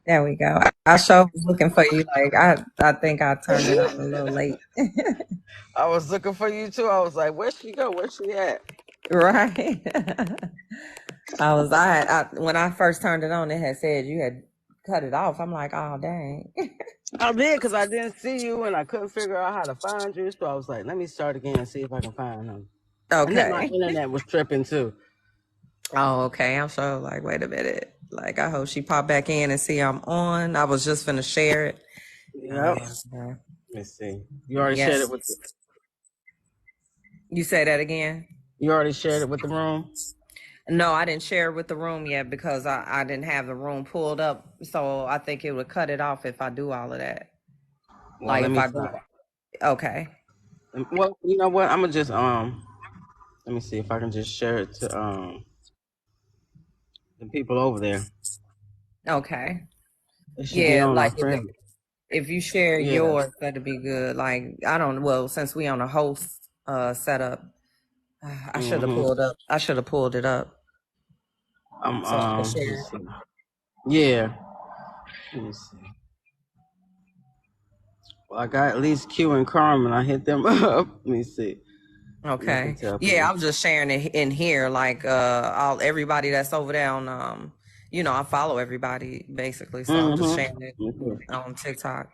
There we go. I sure was looking for you. Like I think I turned it on a little late. I was looking for you too. I was like, where'd she go? Where's she at? Right. When I first turned it on, it had said you had cut it off. I'm like, oh dang. I did because I didn't see you and I couldn't figure out how to find you. So I was like, let me start again and see if I can find him. And then my Okay. internet was tripping too. Oh, okay. I'm sure like, wait a minute. Like I hope she popped back in and see I'm on. I was just finna share it. Yep. Uh, Let me see. You already shared it yes. with You say that again? you already shared it with the room? No, I didn't share it with the room yet because I didn't have the room pulled up. So I think it would cut it off if I do all of that. Well, Like let if me I do, try. okay. Well, you know what? I'm gonna just let me see if I can just share it to the people over there. Okay. It should be Yeah, on our like friend. if you share Yeah. yours, that'd be good. Like I don't well, since we on a host setup, Mm-hmm. I should have pulled it up I'm so I could share let's it. see. Yeah. Let me see. Well, I got at least Q and Carmen. I hit them up. Let me see. And I can Okay. tell Yeah, people. I was just sharing it in here. Like all everybody that's over there on I follow everybody basically. So I'm just sharing it Mm-hmm. on TikTok.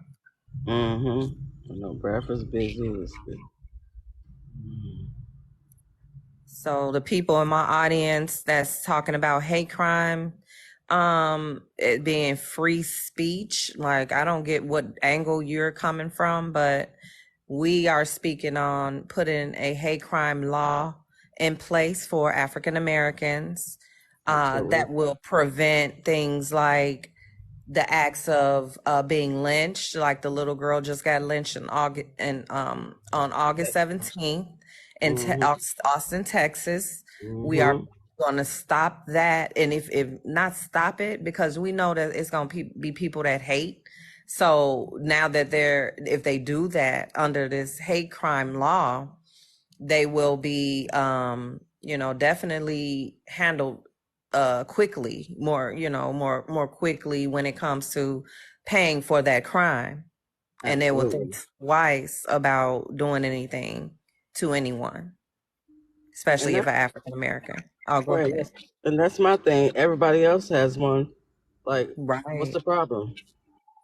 Mm-hmm. I know Bradford's busy. Let's see. So the people in my audience that's talking about hate crime, it being free speech, like I don't get what angle you're coming from, but we are speaking on putting a hate crime law in place for African Americans Absolutely. that will prevent things like the acts of being lynched, like the little girl just got lynched in August and on August 17th in Mm-hmm. Austin, Texas. We are Mm-hmm. going to stop that, and if not stop it, because we know that it's going to be people that hate. So now that if they do that under this hate crime law, they will be definitely handled quickly, more quickly when it comes to paying for that crime, and they will think Absolutely. twice about doing anything to anyone, And especially if that an African American. I'll go right, ahead. and that's my thing. Everybody else has one. Like, what's Right. the problem?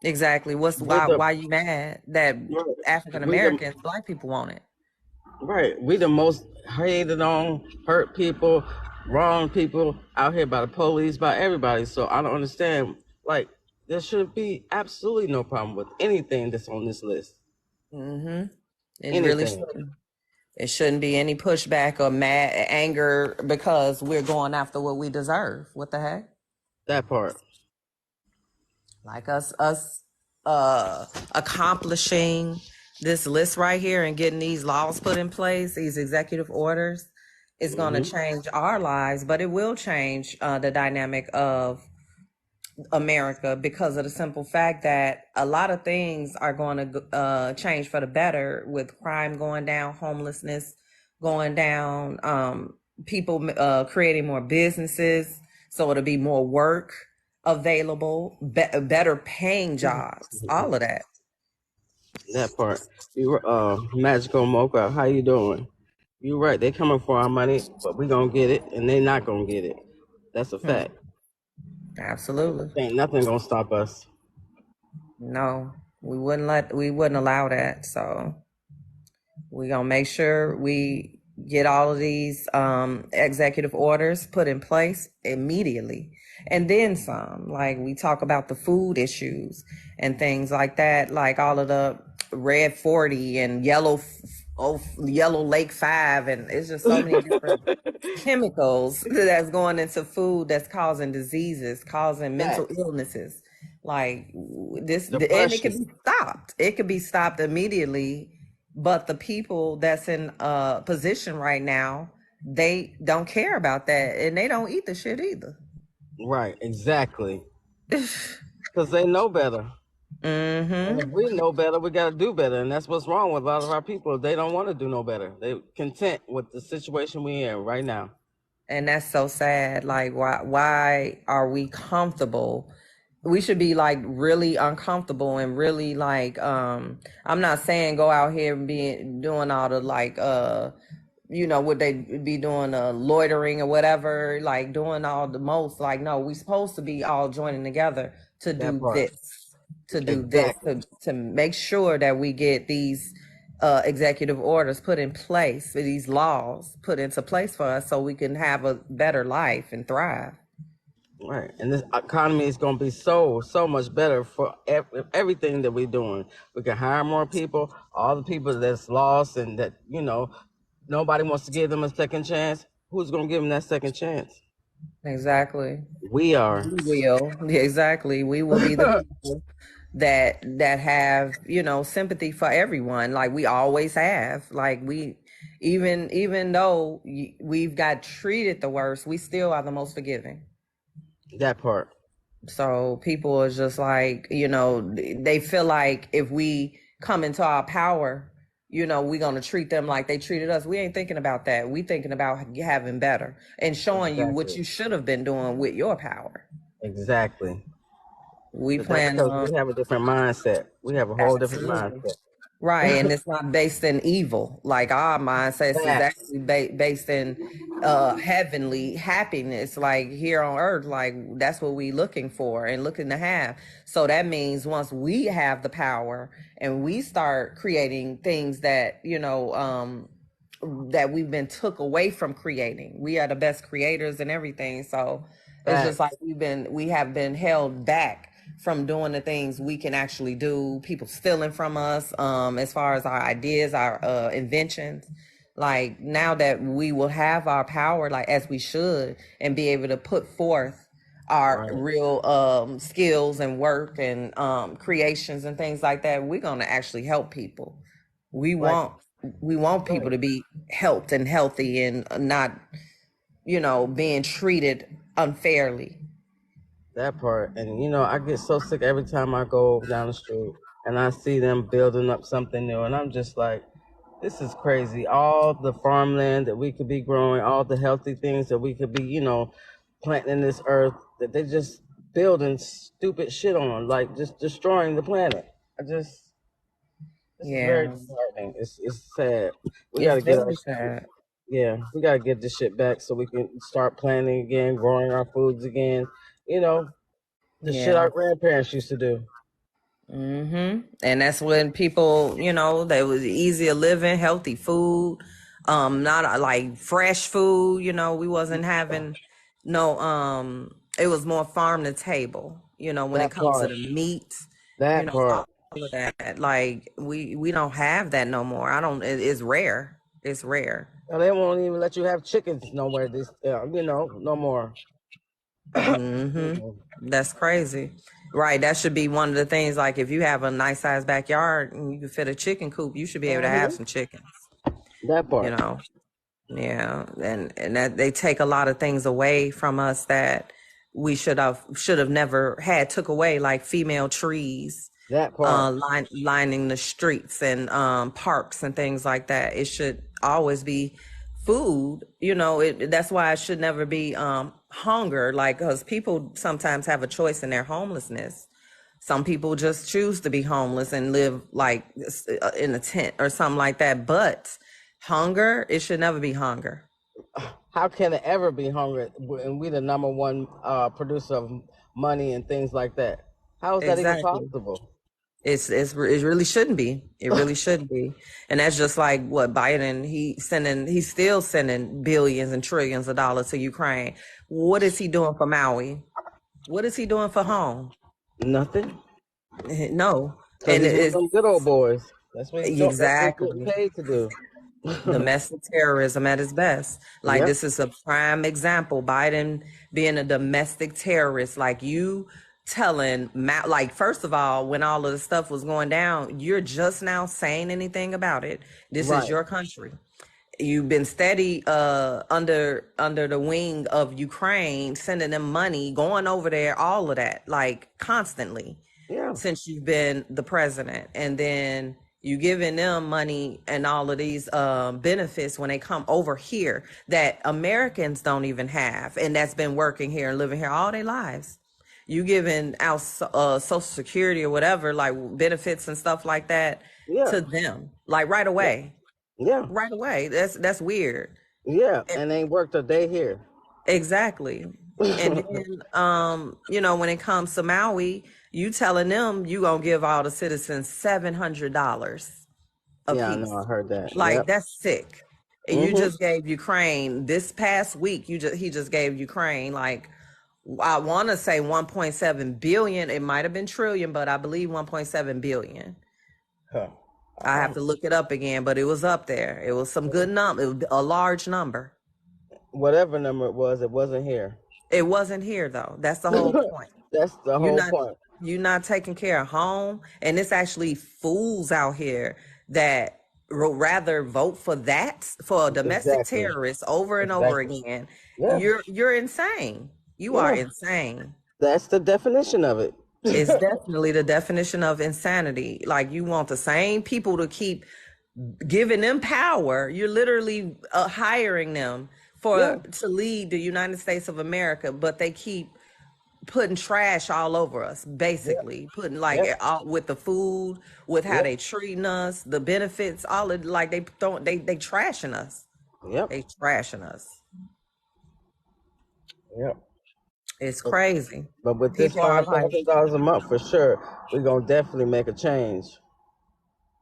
Exactly. What's We're the why you mad that African we the Americans, black people want it? right. We the most hated on, hurt people, wrong people out here by the police, by everybody. So I don't understand. Like, there should be absolutely no problem with anything that's on this list. Mm-hmm. It really Anything. shouldn't. It shouldn't be any pushback or mad anger because we're going after what we deserve. What the heck? That part. Like us accomplishing this list right here and getting these laws put in place, these executive orders, is going to Hmm. change our lives, but it will change the dynamic of America because of the simple fact that a lot of things are going to change for the better with crime going down, homelessness going down, people creating more businesses, so it'll be more work available, better paying jobs, all of that. That part. You magical mocha, how you doing? You right, they coming for our money, but we gonna get it and they not gonna get it. That's a Hmm, fact. absolutely. Ain't nothing gonna stop us. No, we wouldn't allow that. So we're gonna make sure we get all of these executive orders put in place immediately, and then some. Like we talk about the food issues and things like that, like all of the red 40 and yellow lake 5, and it's just so many different chemicals that's going into food that's causing diseases, causing mental Facts. illnesses. Like this, and it can Depression. be stopped. It could be stopped immediately. But the people that's in a position right now, they don't care about that, and they don't eat the shit either. Right, exactly. Because they know better. And if Mm-hmm. we know better, we gotta do better. And that's what's wrong with a lot of our people. They don't want to do no better. They content with the situation we in right now. And that's so sad. Like, why are we comfortable we should be like really uncomfortable and really like I'm not saying go out here and be doing all the like what they be doing loitering or whatever, like doing all the most, like no, we supposed to be all joining together to That do part. this, to do this, Exactly. to make sure that we get these executive orders put in place, these laws put into place for us so we can have a better life and thrive. Right. And this economy is going to be so much better for everything that we're doing. We can hire more people, all the people that's lost and that, nobody wants to give them a second chance. Who's going to give them that second chance? Exactly. We are. We will. Exactly. We will be the people that have, sympathy for everyone, like we always have. Like we even though we've got treated the worst, we still are the most forgiving. That part. So people is just like, they feel like if we come into our power, we're going to treat them like they treated us. We ain't thinking about that. We thinking about having better and showing you what Exactly. you should have been doing with your power. Exactly. We But that's plan because on we have a different mindset. We have a whole different absolutely. mindset. Right, and it's not based in evil. Like our mindsets is Facts. actually based in heavenly happiness, like here on earth. Like that's what we looking for and looking to have. So that means once we have the power and we start creating things that that we've been took away from creating, we are the best creators and everything. So it's just like Facts. we have been held back from doing the things we can actually do. People stealing from us, as far as our ideas, our inventions. Like now that we will have our power, like as we should, and be able to put forth our Right. real skills and work and creations and things like that, we're gonna actually help people. We Like, want we want people right. to be helped and healthy and not, being treated unfairly. That part. And I get so sick every time I go down the street and I see them building up something new and I'm just like, this is crazy. All the farmland that we could be growing, all the healthy things that we could be, planting in this earth, that they just building stupid shit on, like just destroying the planet. This is very Yeah, disheartening. It's sad. We got it's to get our very shit. sad. Yeah, we got to get this shit back so we can start planting again, growing our foods again. You know, the shit Yeah. our grandparents used to do. And that's when people, they was easier living, healthy food, not like fresh food, we wasn't having no it was more farm to table, when it That comes to part. the meat, That all part. of that. Like we don't have that no more. I don't it's rare. It's rare. Now, they won't even let you have chickens nowhere. No more. hmm That's crazy. Right. That should be one of the things. Like if you have a nice sized backyard and you can fit a chicken coop, you should be able to have Hmm. some chickens, That you part. know? Yeah. And that they take a lot of things away from us that we should have never had took away, like female trees, That part. lining the streets and parks and things like that. It should always be food. That's why it should never be hunger. Like, because people sometimes have a choice in their homelessness. Some people just choose to be homeless and live like in a tent or something like that. But hunger, it should never be hunger. How can it ever be hungry and we the number one producer of money and things like that? How is that even Exactly. possible? It really shouldn't be. It really shouldn't be. And that's just like what Biden, he's still sending billions and trillions of dollars to Ukraine. What is he doing for Maui? What is he doing for home? Nothing. No. Because And he's one of it's them good old boys. That's what he's getting exactly paid to do. domestic terrorism at its best. Like Yep. this is a prime example. Biden being a domestic terrorist, like you telling like first of all, when all of the stuff was going down, you're just now saying anything about it. This is Right. your country. You've been steady under the wing of Ukraine, sending them money, going over there, all of that, like constantly Yeah. since you've been the president. And then you giving them money and all of these benefits when they come over here that Americans don't even have, and that's been working here and living here all their lives. you giving out Social Security or whatever, like benefits and stuff like that Yeah, to them, like right yeah, away, yeah, right away. That's weird. yeah. And ain't worked a day here. Exactly. And then, when it comes to Maui, you telling them you gonna give all the citizens $700 a Yeah, I know. piece. I heard that. Like Yep. that's sick. And you Mm-hmm. just gave Ukraine this past week. He just gave Ukraine like I want to say 1.7 billion. It might have been trillion, but I believe 1.7 billion. Huh. I have to look it up again, but it was up there. It was some good number. It was a large number. Whatever number it wasn't here. It wasn't here though. That's the whole point. That's the You're whole not point. you're not taking care of home, and it's actually fools out here that rather vote for that for a domestic Exactly. terrorist over and over Exactly. again. Yeah. You're insane. You are Yeah. insane. That's the definition of it. It's definitely the definition of insanity. Like you want the same people to keep giving them power. You're literally hiring them Yeah. for to lead the United States of America, but they keep putting trash all over us, Yep. basically putting like Yep. all, with the food, with how Yep. they treating us, the benefits, all of like they trashing us. Yep. They trashing us. Yep. It's But, crazy. but with this People are like, $5,000 a month for sure, we're gonna definitely make a change.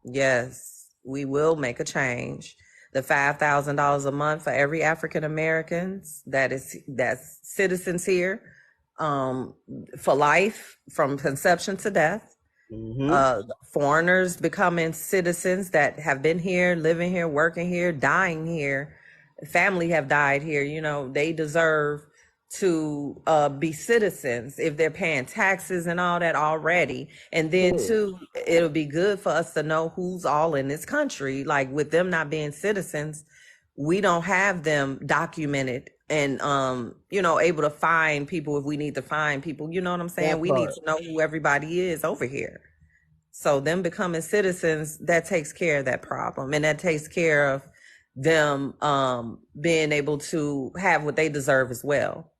yes, we will make a change. The $5,000 a month for every African Americans that's citizens here, for life from conception to death. Mm-hmm. Foreigners becoming citizens that have been here, living here, working here, dying here, family have died here. They deserve to be citizens if they're paying taxes and all that already. And then Period. too, it'll be good for us to know who's all in this country. Like with them not being citizens, we don't have them documented and able to find people if we need to find people. You know what I'm saying? That We need part. to know who everybody is over here. So them becoming citizens, that takes care of that problem, and that takes care of them being able to have what they deserve as well.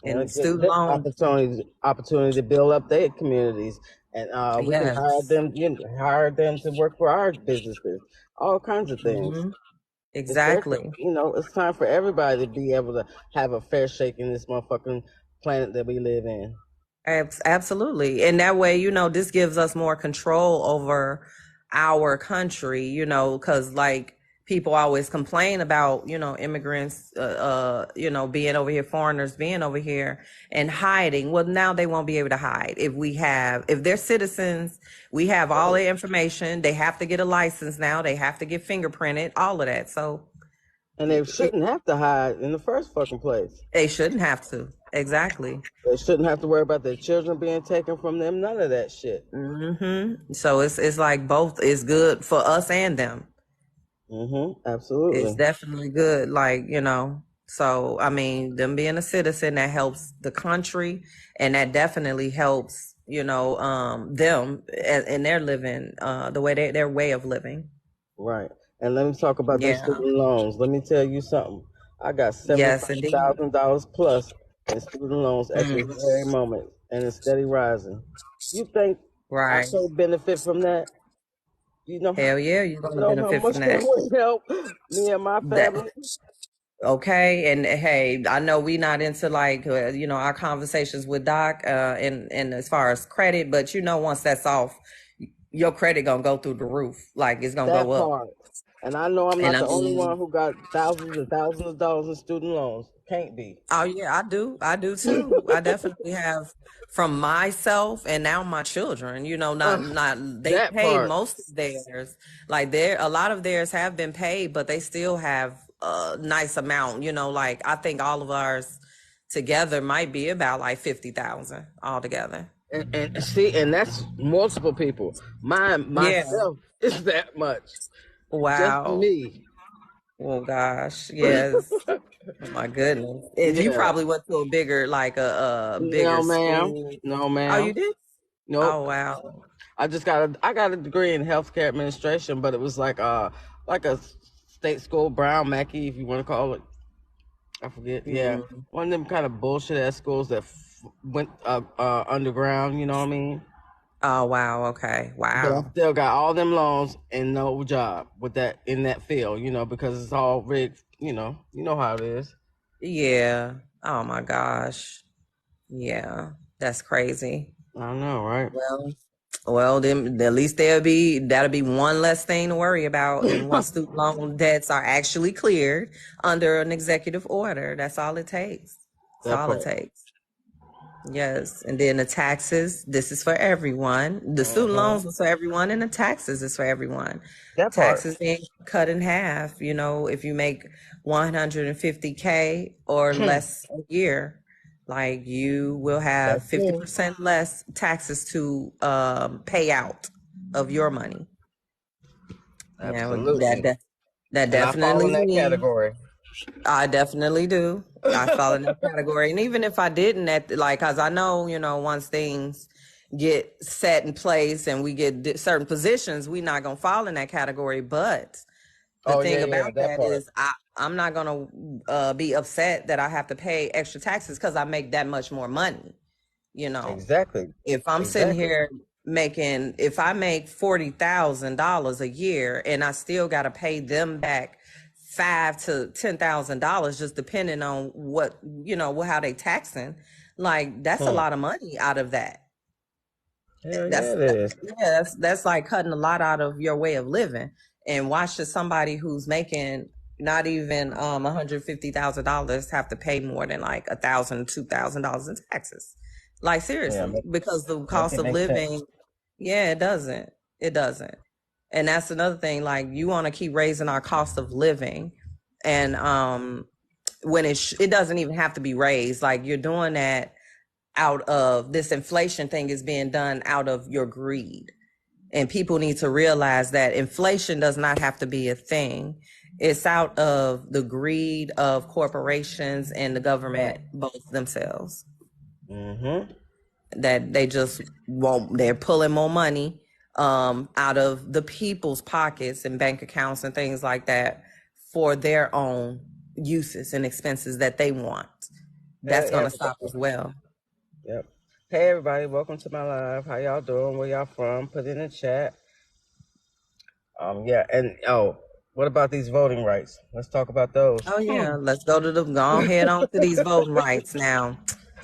And And it gives student them loan, opportunity to build up their communities, and we can hire yes. them. Hire them to work for our businesses. All kinds of things. Hmm. Especially, Exactly. it's time for everybody to be able to have a fair shake in this motherfucking planet that we live in. Absolutely. And that way, this gives us more control over our country, because like people always complain about, immigrants, being over here, foreigners being over here and hiding. Well, now they won't be able to hide. If they're citizens, we have all their information. They have to get a license now. They have to get fingerprinted, all of that. So And they shouldn't have to hide in the first fucking place. they shouldn't have to. Exactly. They shouldn't have to worry about their children being taken from them. None of that shit. So it's like both is good for us and them. It's Absolutely. definitely good. Like, so I mean, them being a citizen, that helps the country, and that definitely helps, them in their living, the way their way of living. Right. And let me talk about them Yeah. student loans. Let me tell you something. I got Yes, indeed. $75,000 plus in student loans at this Mm, very moment, and it's steady rising. You think I right. can't benefit from that? You know, Hell yeah, you're you going to know how benefit much from that that. would help me and my That family? Okay, and hey, I know we not into like our conversations with Doc, and as far as credit, but once that's off, your credit gonna go through the roof, like it's gonna That go up. part. And I know I'm And not I the only mean, one who got thousands and thousands of dollars in student loans. Can't be. oh yeah, I do too. I definitely have from myself and now my children. Not they That paid part. most of theirs. Like a lot of theirs have been paid, but they still have a nice amount. Like I think all of ours together might be about like 50,000 altogether. And see, and that's multiple people. Mine Yeah. myself is that much. Just Wow. me. Oh gosh. Yes. Oh my goodness. If you Yeah. probably went to a bigger, like a bigger No, ma'am. school. No, Oh, you ma'am. did? Oh Nope. wow. I got a degree in healthcare administration, but it was like a state school, Brown Mackey, if you want to call it. I forget. Yeah, Mm, one of them kind of bullshit ass schools that went underground. You know what I mean? Oh, wow. Okay. But I Wow. still got all them loans and no job with that in that field. You know, because it's all rigged. You know how it is. Yeah. Oh my gosh. Yeah. That's crazy. I know, right? Well, well, then at least that'll be one less thing to worry about. And once student loan debts are actually cleared under an executive order, that's all it takes. That's That all it part. takes. Yes, and then the taxes, this is for everyone. The student Uh-huh. loans is for everyone, and the taxes is for everyone. That part. Taxes being cut in half, if you make 150K or less a year, like you will have That's true. 50% less taxes to pay out of your money. Yeah, Absolutely. that And I fall definitely in that means category. I definitely do. I fall in that category. And even if I didn't, cause I know, once things get set in place and we get certain positions, we're not going to fall in that category. But the Oh yeah, thing yeah, about that that part. is I'm not going to be upset that I have to pay extra taxes because I make that much more money, you know Exactly. if I'm sitting Exactly. here if I make $40,000 a year and I still got to pay them back $5,000 to $10,000, just depending on how they taxing, like that's a Hmm. lot of money out of that. Hell yeah, That's it that, is. yeah, that's like cutting a lot out of your way of living. And why should somebody who's making not even $150,000 have to pay more than like $1,000, $2,000 in taxes? Like Yeah, seriously, because the make cost it of make sense. living, yeah, it doesn't. It doesn't. And that's another thing. Like you want to keep raising our cost of living, and when it doesn't even have to be raised. Like you're doing that out of this inflation thing is being done out of your greed. And people need to realize that inflation does not have to be a thing. It's out of the greed of corporations and the Right. government, both themselves, Mm-hmm. that they just won't, they're pulling more money out of the people's pockets and bank accounts and things like that for their own uses and expenses that they want. That's Hey going to stop everybody. as well. Yep. Hey everybody, welcome to my live. How y'all doing? Where y'all from? Put it in the chat. Yeah, and what about these voting rights? Let's talk about those. Oh yeah, let's go ahead on to these voting rights now.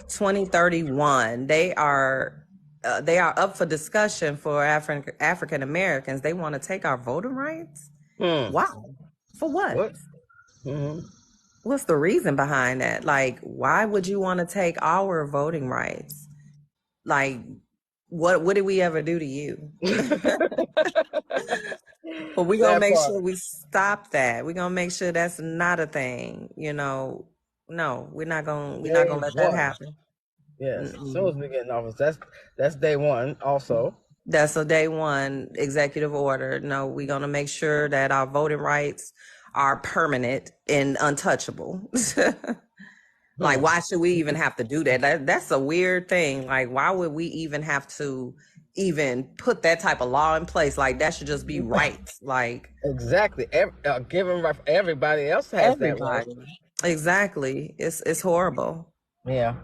2031. They are up for discussion for African Americans. They want to take our voting rights. Hmm. Wow. For what? What? Mm-hmm. What's the reason behind that? Like, why would you want to take our voting rights? Like, what did we ever do to you? But we're gonna That make part. sure we stop that. We're gonna make sure that's not a thing. No, we're not gonna Day let that one. happen. Yes. As soon Mm-mm. as we get in office, that's day one. Also. That's a day one executive order. No, we're gonna make sure that our voting rights are permanent and untouchable. Like, Hmm. why should we even have to do that? That's a weird thing. Like, why would we even have to even put that type of law in place? Like, that should just be right. Like, Exactly. Given right, everybody else has that right. everybody. Exactly. It's horrible. Yeah.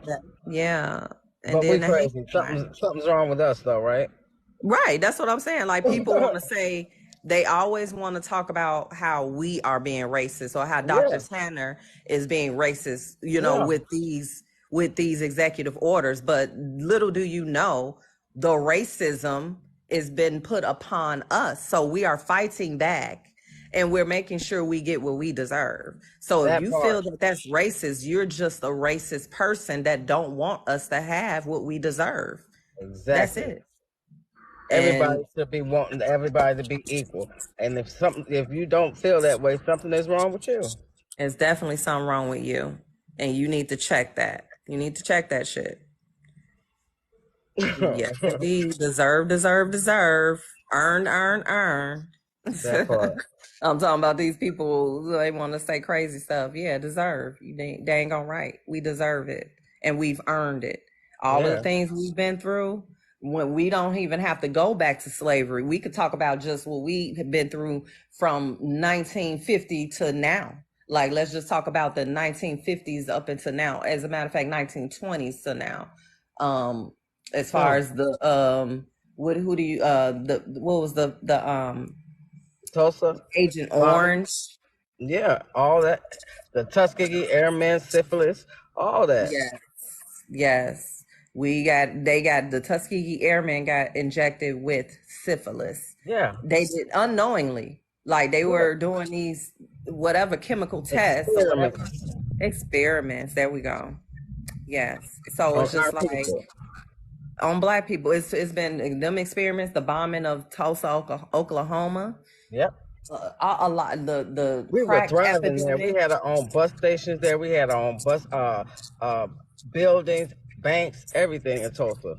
Yeah. And But then we the hate crazy. crime. Something's wrong with us though, right? Right. That's what I'm saying. Like people want to say they always want to talk about how we are being racist or how Dr. Yeah. Tanner is being racist, Yeah. with these executive orders. But little do you know, the racism is been put upon us. So we are fighting back and we're making sure we get what we deserve. So if That you feel part. that that's racist, you're just a racist person that don't want us to have what we deserve. That's Exactly. it. Everybody And should be wanting everybody to be equal. And if you don't feel that way, something is wrong with you. there's definitely something wrong with you. And you need to check that. You need to check that shit. Yes, indeed. Deserve, deserve, deserve. Earn, earn, earn. That part. I'm talking about these people, they want to say crazy stuff. Yeah, deserve. They ain't gonna right. We deserve it. And we've earned it. All of the Yeah. things we've been through, when we don't even have to go back to slavery. We could talk about just what we have been through from 1950 to now. Like, let's just talk about the 1950s up until now. As a matter of fact, 1920s to now. Um, as far Hmm. as the what who do you the what was the Tulsa Agent bombing. Orange? Yeah, all that. The Tuskegee Airmen, syphilis, all that. Yes, yes. They got the Tuskegee Airmen got injected with syphilis. Yeah, They did unknowingly, like they yeah. were doing these whatever chemical tests or whatever Experiments experiments. There we go. Yes. So on it's our just like people. on black people. It's been them experiments, the bombing of Tulsa, Oklahoma, Yep. a lot, the We were crack thriving there. We epidemic. had our own bus stations there. We had our own bus uh buildings, banks, everything in Tulsa.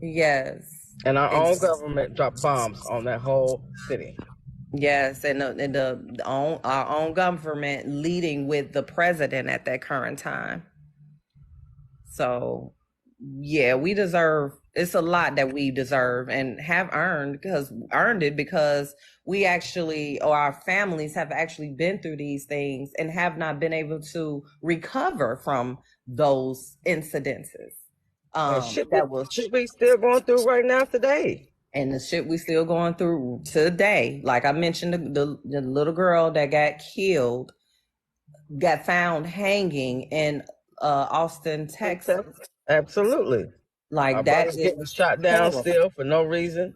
Yes. And our own Ex- government dropped bombs on that whole city. yes, and our own government leading with the president at that current time. So, yeah, we deserve it's a lot that we deserve and have earned it because we actually or our families have actually been through these things and have not been able to recover from those incidences. And shit, That was shit we still going through right now today. and the shit we still going through today. Like I mentioned, the little girl that got killed got found hanging in Austin, Texas. Absolutely. Our Like that brothers getting is shot down horrible. still for no reason.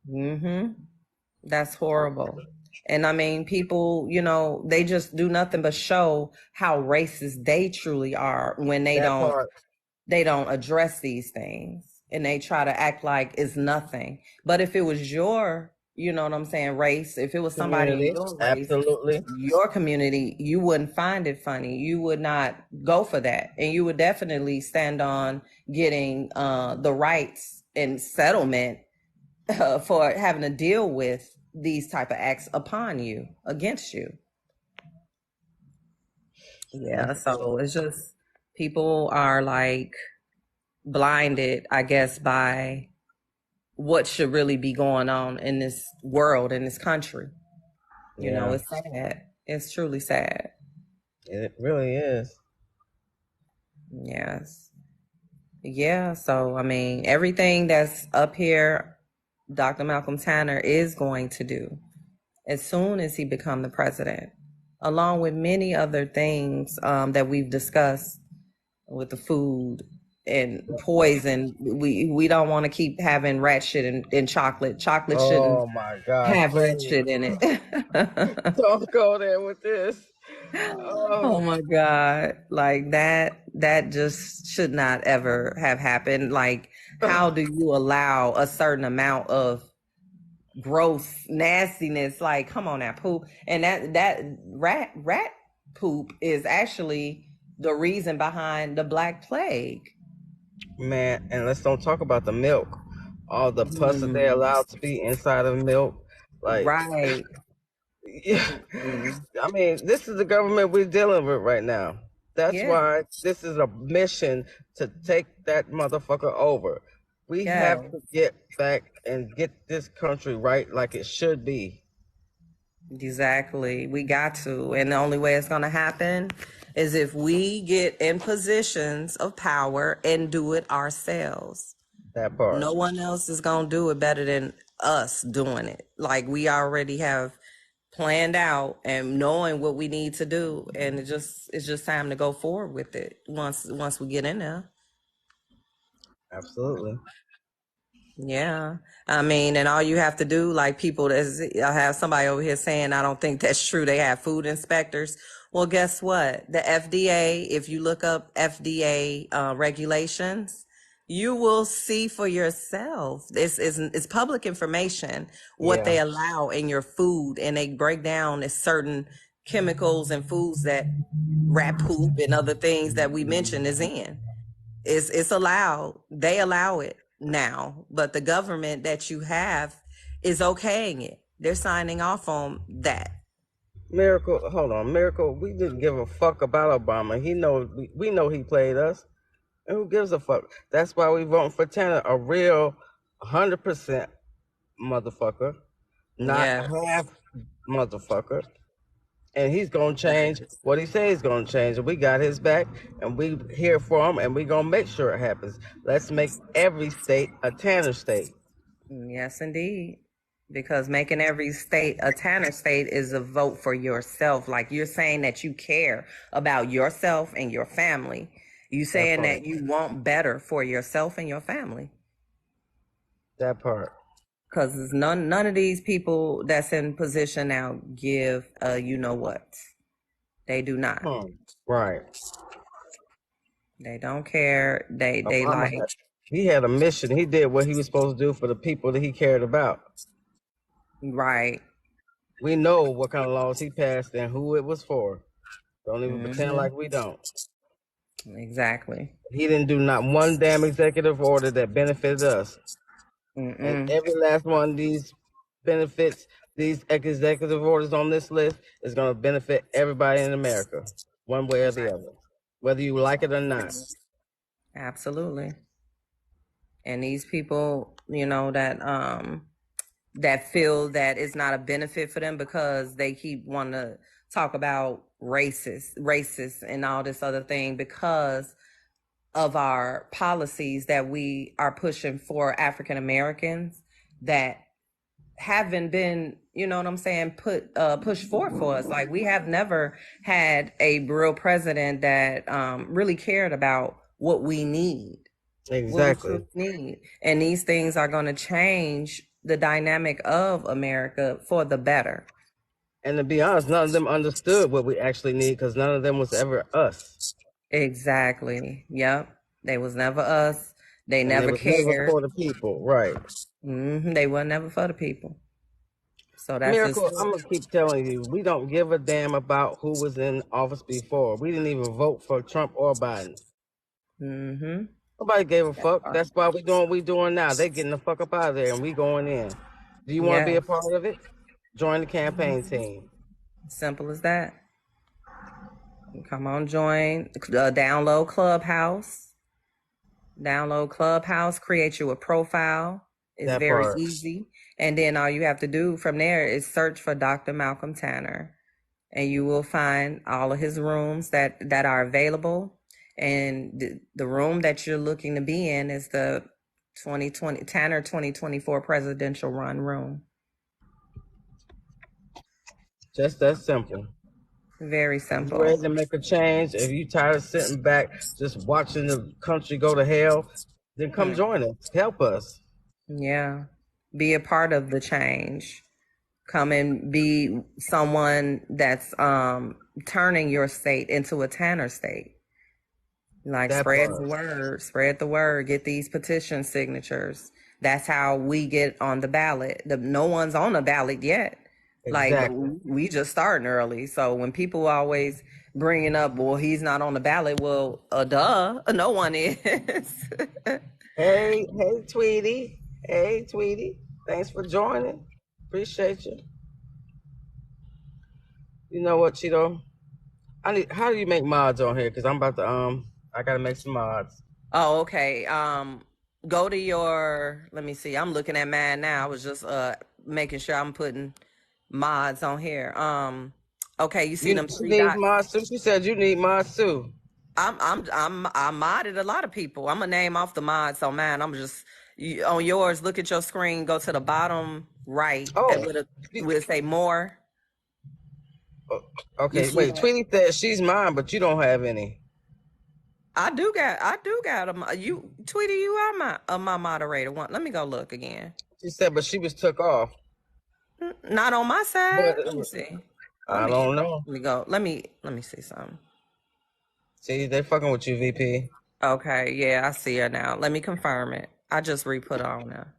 Hmm. That's horrible. And I mean, people, they just do nothing but show how racist they truly are when That part. they don't address these things and they try to act like it's nothing. But if it was your, you know what I'm saying, race, if it was somebody in Community. your race, Absolutely. your community, you wouldn't find it funny. You would not go for that. And you would definitely stand on getting the rights and settlement for having to deal with these type of acts upon you, against you. Yeah, Absolutely. so it's just people are like blinded, I guess, by what should really be going on in this world, in this country. Yeah, It's sad. It's truly sad. it really is. Yes. Yeah. So, I mean, everything that's up here, Dr. Malcolm Tanner is going to do as soon as he become the president, along with many other things that we've discussed with the food and poison. We don't want to keep having rat shit in chocolate. Chocolate shouldn't Oh my gosh, have rat please shit in it. don't go there with this. Oh Oh, my God. Like that just should not ever have happened. Like, how do you allow a certain amount of gross nastiness? Like, come on now, poop. And that rat poop is actually the reason behind the Black Plague. man, and let's don't talk about the milk. All the pus that they Mm, allowed to be inside of milk. Like, right. yeah, Mm, I mean, this is the government we're dealing with right now. That's yeah. why this is a mission to take that motherfucker over. We have Yeah. to get back and get this country right like it should be. Exactly. We got to. And the only way it's going to happen is if we get in positions of power and do it ourselves. That part. No one else is going to do it better than us doing it. Like we already have planned out and knowing what we need to do, and it's just time to go forward with it once we get in there. Absolutely. Yeah. I mean, and all you have to do, like people, I have somebody over here saying, I don't think that's true. They have food inspectors. Well, guess what? The FDA, if you look up FDA regulations, you will see for yourself. It's public information what Yeah. they allow in your food, and they break down as certain chemicals and foods that rat poop and other things that we mentioned is in. It's allowed. They allow it now, but the government that you have is okaying it. They're signing off on that. Miracle, hold on, Miracle. We didn't give a fuck about Obama. We know he played us, and who gives a fuck? That's why we voting for Tanner, a real 100% motherfucker, not Yeah. half motherfucker. And he's gonna change what he says he's gonna change. And we got his back, and we here for him, and we gonna make sure it happens. Let's make every state a Tanner state. Yes, indeed. Because making every state a Tanner state is a vote for yourself. Like you're saying that you care about yourself and your family. You That saying part. that you want better for yourself and your family. That part. Because none of these people that's in position now give you know what. They do not. Right. They don't care. They Obama like had, he had a mission. He did what he was supposed to do for the people that he cared about. right. We know what kind of laws he passed and who it was for. Don't even pretend Hmm. like we don't. Exactly. He didn't do not one damn executive order that benefited us. And Mm-mm. every last one of these benefits, these executive orders on this list is going to benefit everybody in America, one way or the other, whether you like it or not. Absolutely. And these people, you know, that feel that it's not a benefit for them because they keep wanting to talk about racist and all this other thing because of our policies that we are pushing for African Americans that haven't been, you know what I'm saying, pushed forth for us. Like we have never had a real president that really cared about what we need, what we Exactly. truly need. And these things are going to change the dynamic of America for the better. And to be honest, none of them understood what we actually need because none of them was ever us. Exactly. Yep. They was never us. They And it never was never cared. for the people. Right. They were never for the people. So that's just Miracle, I'm gonna keep telling you, we don't give a damn about who was in office before. We didn't even vote for Trump or Biden. mm-hmm. Nobody gave a That fuck. part. That's why we doing what we doing now. They getting the fuck up out of there and we going in. Do you want to be a Yes. part of it? Join the campaign Mhm. team. Simple as that. Come on, join. Download Clubhouse. Download Clubhouse. Create you a profile. It's That very part. easy. And then all you have to do from there is search for Dr. Malcolm Tanner, and you will find all of his rooms that are available. And the room that you're looking to be in is the 2020 Tanner 2024 presidential run room. Just that simple. Very If you ready simple. to make a change, if you tired of sitting back just watching the country go to hell, then come Hmm. join us. Help us. Yeah. Be a part of the change. Come and be someone that's turning your state into a Tanner state. Like That part. spread the word, get these petition signatures. That's how we get on the ballot. No one's on the ballot yet. Like Exactly. we just starting early. So when people always bringing up, well, he's not on the ballot. Well, duh, no one is. Hey, Tweety. Hey, Tweety. Thanks for joining. Appreciate you. You know what, Cheeto? How do you make mods on here? Cause I'm about to I gotta make some mods. Oh, okay. Go to your, let me see. I'm looking at mine now. I was just making sure I'm putting mods on here. Okay, you see them She three needs dots? mods too. She said you need mods too. I modded a lot of people. I'm gonna name off the mods on mine. I'm just on yours. Look at your screen. Go to the bottom right, and Oh, with say more. You okay. see Wait, that? Tweety said she's mine, but you don't have any. I do got you, Tweety. You are my moderator. One. Let me go look again. She said, but she was took off. Not on my But side. Let me see. Let I me don't know. let me go. Let me see something. See, they fucking with you, VP. Okay, yeah, I see her now. Let me confirm it. I just re-put her on there.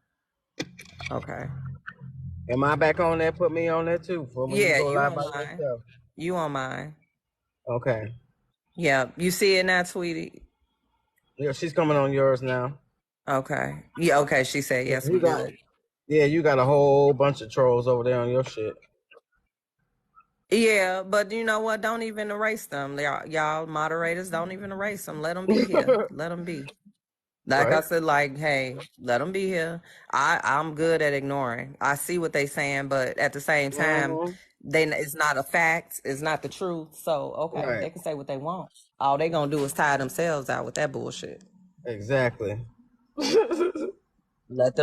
Okay. Am I back on there? Put me on there too. For when you Yeah, go you live on by mine. yourself. You on mine. Okay. Yeah, you see it now, sweetie. Yeah, she's coming on yours now. Okay. Yeah, okay. She said yes, You we got good. Yeah, you got a whole bunch of trolls over there on your shit. Yeah, but you know what? Don't even erase them. Y'all moderators, don't even erase them. Let them be here. Let them be. Like I Right. said, like, hey, let them be here. I'm good at ignoring. I see what they saying, but at the same time, Hmm. it's not a fact. It's not the truth. So okay, Right. they can say what they want. All they gonna do is tire themselves out with that bullshit. Exactly. Let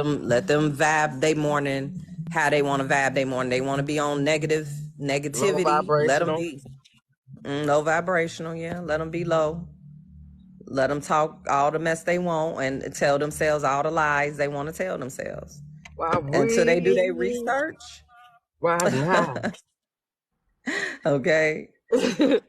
them vibe they morning how they want to vibe they morning. They want to be on Low negativity. Let them vibrational. be low vibrational. Yeah, let them be low. Let them talk all the mess they want and tell themselves all the lies they want to tell themselves Why until they do their we research. riding high? Okay,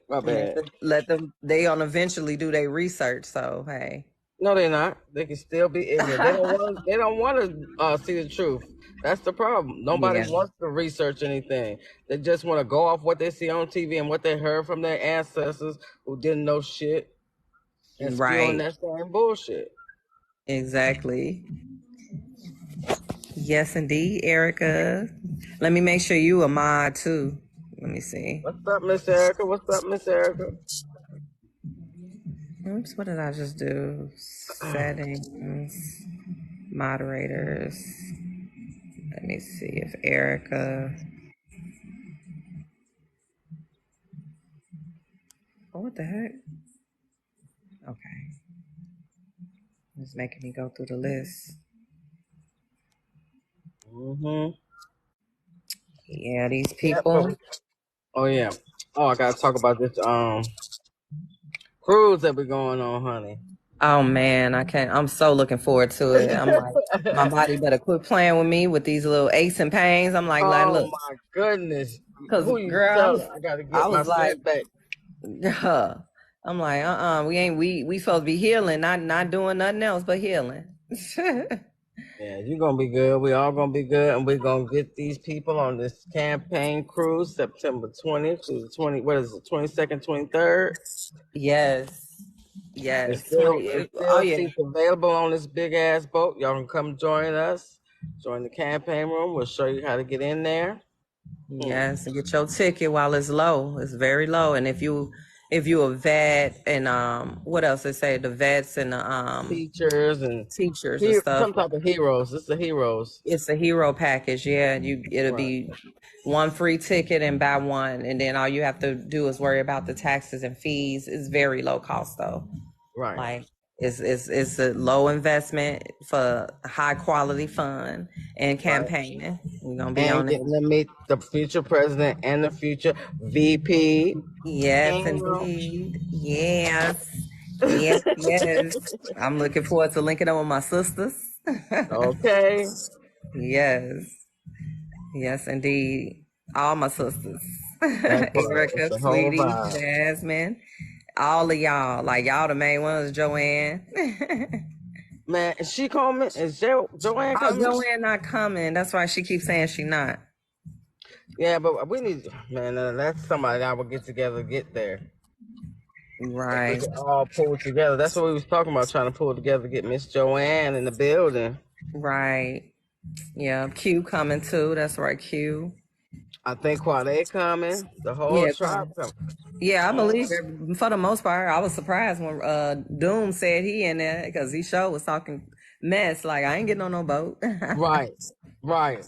My bad. let them. They on eventually do their research. So hey, No, they're not. They can still be ignorant. They don't want. They don't want to see the truth. That's the problem. Nobody yeah, wants to research anything. They just want to go off what they see on TV and what they heard from their ancestors who didn't know shit and spewing right, that same bullshit. exactly. Yes, indeed, Erica. Let me make sure you a mod too. Let me see. What's up, Miss Erica? What's up, Miss Erica? Oops, what did I just do? Settings, moderators. Let me see if Erica. Oh, what the heck? Okay, it's making me go through the list. Mm-hmm. Yeah, these Yep. But people. oh yeah. Oh, I gotta talk about this cruise that we're going on, honey. Oh man, I can't. I'm so looking forward to it. I'm like, my body better quit playing with me with these little aches and pains. I'm like, Oh look, my goodness. cause Who you girl, telling? I gotta I get my was like, set back. I'm like, we supposed to be healing, not doing nothing else but healing. Yeah, you're gonna be good. We all gonna be good, and we're gonna get these people on this campaign cruise September 20th to the 20. What is it? 22nd, 23rd. Yes, It's yes, still 20. it's Oh still yeah, seats available on this big ass boat. Y'all can come join us. Join the campaign room. We'll show you how to get in there. Hmm. yes, and get your ticket while it's low. It's very low, and if you a vet and what else they say the vets and the Teachers and teachers and stuff. some type of heroes. It's the heroes. It's a hero package. Yeah, it'll Right. be one free ticket and buy one, and then all you have to do is worry about the taxes and fees. It's very low cost though. Right. Like it's a low investment for high quality fun and Right. campaigning. We're gonna be And on it. getting to meet the future president and the future VP. Yes, indeed. Yes. Yes, yes. I'm looking forward to linking up with my sisters. Okay. Yes. Yes, indeed. All my sisters. That part. It's Erica, the whole Sweetie, vibe. Jasmine, all of y'all. Like y'all the main ones, Joanne. Man, is she coming? Is Joanne Oh, coming? Joanne not coming. That's why she keeps saying she not. Yeah, but we need, man, that's somebody that would get together to get there. If we Right. could all pull together. That's what we was talking about, trying to pull together, get Miss Joanne in the building. Right. Yeah. Q coming too. That's right, Q. I think Quade coming, the whole Yeah, tribe coming. yeah, I believe Mhm. it. For the most part, I was surprised when Doom said he in there because he sure was talking mess. Like I ain't getting on no boat. Right, right.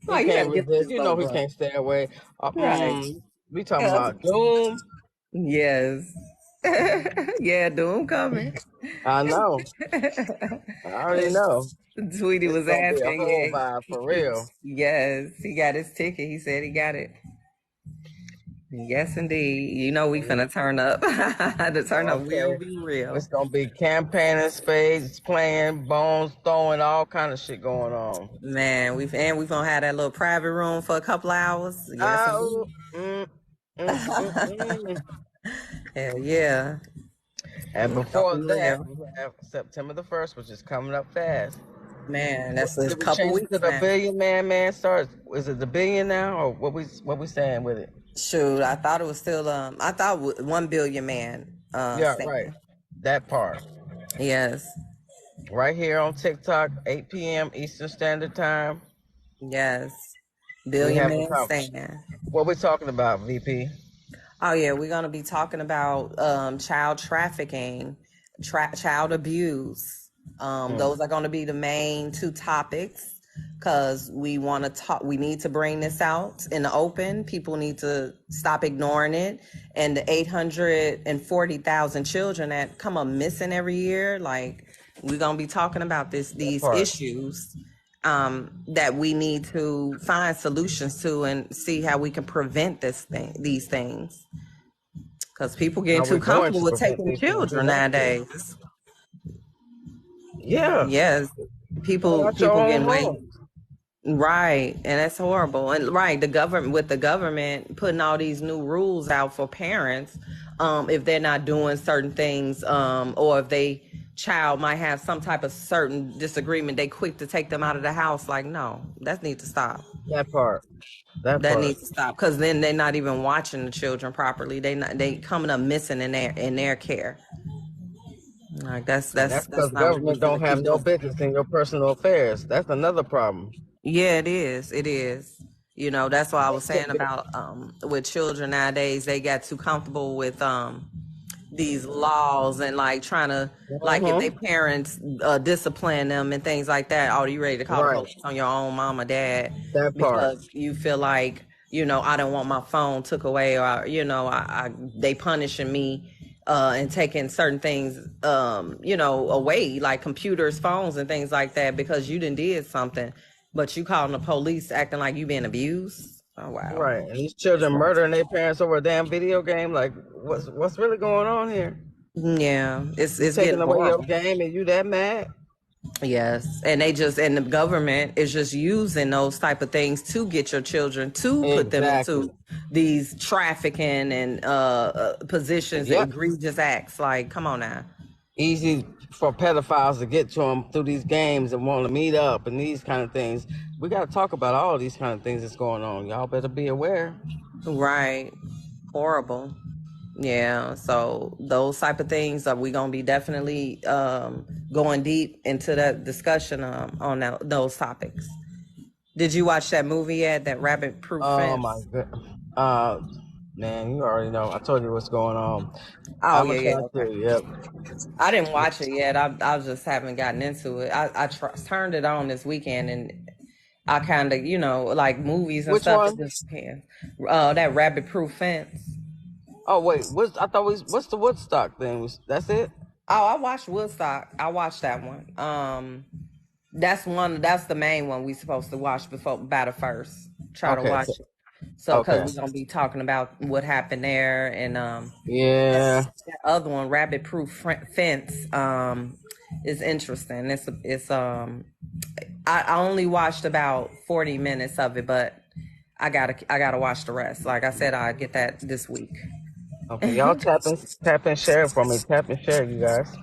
He Like you can't better get on resist. this You know boat, he bro. can't stay away. Right. We talking Yeah. about Doom. Yes. Yeah, Doom coming. I know. I already know. Tweety It's was gonna be a asking. whole Yeah. vibe for real. Yes, he got his ticket. He said he got it. Yes, indeed. You know we finna turn up. The turn up will Okay. be It's real. gonna be campaigning, spades playing, bones throwing, all kind of shit going on. Man, we've gonna have that little private room for a couple hours. Yes, Oh, indeed. mm. Hell yeah. And It's gonna before be that, real. we have September the 1st, which is coming up fast. Man, that's a Did we couple change it to weeks the now. billion man starts? Is it the billion now, or what we saying with it? Shoot, I thought it was still I thought 1 billion man Yeah, right. stand. That part. Yes. Right here on TikTok, 8 p.m. Eastern Standard Time. Yes. We Billion have a man conversation. stand. What we talking about, VP? Oh yeah, we're gonna be talking about child trafficking, child abuse. Those are going to be the main two topics because we want to talk. We need to bring this out in the open. People need to stop ignoring it. And the 840,000 children that come up missing every year, like we're going to be talking about That these part. issues that we need to find solutions to and see how we can prevent these things. Because people getting How too we going comfortable to with prevent taking these things? We children have to. nowadays. Yeah. Yes, Clean out your people own getting way home. right, and that's horrible. And right, the government putting all these new rules out for parents, if they're not doing certain things, or if they child might have some type of certain disagreement, they quick to take them out of the house. Like, no, that needs to stop. That part. That That part. needs to stop because then they're not even watching the children properly. They coming up missing in their care. Like And that's because that's the not what we government don't finna have keep no doing. business in your personal affairs. That's another problem. Yeah, it is. It is. You know, that's why I was saying about with children nowadays, they got too comfortable with these laws and like trying to like if they Mm-hmm. parents discipline them and things like that. Oh, you ready to call the Right. police on your own mom or dad That part. because you feel like I don't want my phone took away or they punishing me and taking certain things away like computers, phones, and things like that because you did something, but you calling the police acting like you being abused. Oh wow. Right. And these children murdering their parents over a damn video game. Like, what's really going on here? Yeah, You it's taking getting away your horrible. game and you that mad? Yes, and the government is just using those type of things to get your children to put them Exactly. into these trafficking and positions, Yep. egregious acts. Like, come on now. Easy for pedophiles to get to them through these games and want to meet up and these kind of things. We got to talk about all these kind of things that's going on. Y'all better be aware. Right, horrible. Yeah, so those type of things are we gonna be definitely going deep into that discussion on those topics. Did you watch that movie yet? That Rabbit Proof Oh my Fence? god. Uh, Man, you already know. I told you what's going on. Oh I'm yeah, gonna try yeah, okay. to. Yep. I didn't watch it yet. I just haven't gotten into it. Turned it on this weekend, and I kind of, like movies and Which stuff. It one? just depends. That Rabbit Proof Fence. Oh wait, what's the Woodstock thing? That's it? Oh, I watched Woodstock. I watched that one. That's one. That's the main one we supposed to watch before Battle First. Try to Okay. watch it. So, because Okay. we're gonna be talking about what happened there, and Yeah. that other one, Rabbit Proof Fence, is interesting. I only watched about 40 minutes of it, but I gotta watch the rest. Like I said, I get that this week. Okay. Y'all tap and share for me. Tap and share, you guys.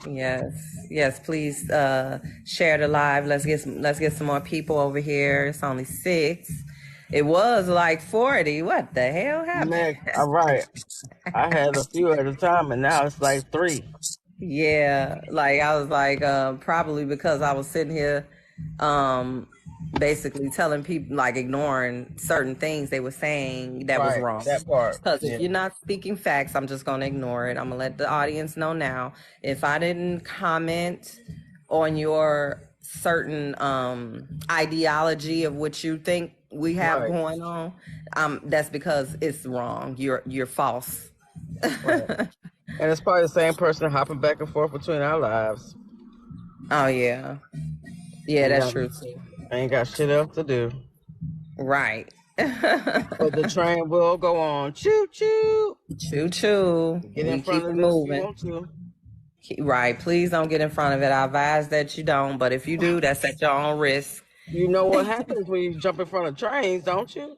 Yes, yes. Please share the live. Let's get some more people over here. It's only 6. It was like 40. What the hell happened? Man, all right. I had a few at a time, and now it's like 3. Yeah, like I was like, probably because I was sitting here, um, basically telling people, like ignoring certain things they were saying that was Right. wrong. That part. Because if Yeah. you're not speaking facts, I'm just gonna ignore it. I'm gonna let the audience know now. If I didn't comment on your certain ideology of what you think we have Right. going on, that's because it's wrong. You're false. Right. And it's probably the same person hopping back and forth between our lives. Oh yeah. Yeah, Ain't that's got, true too. ain't got shit else to do. Right. But the train will go on. Choo choo. Choo choo. Get in We front keep it of it if you moving. want to. Right. Please don't get in front of it. I advise that you don't, but if you do, that's at your own risk. You know what happens when you jump in front of trains, don't you?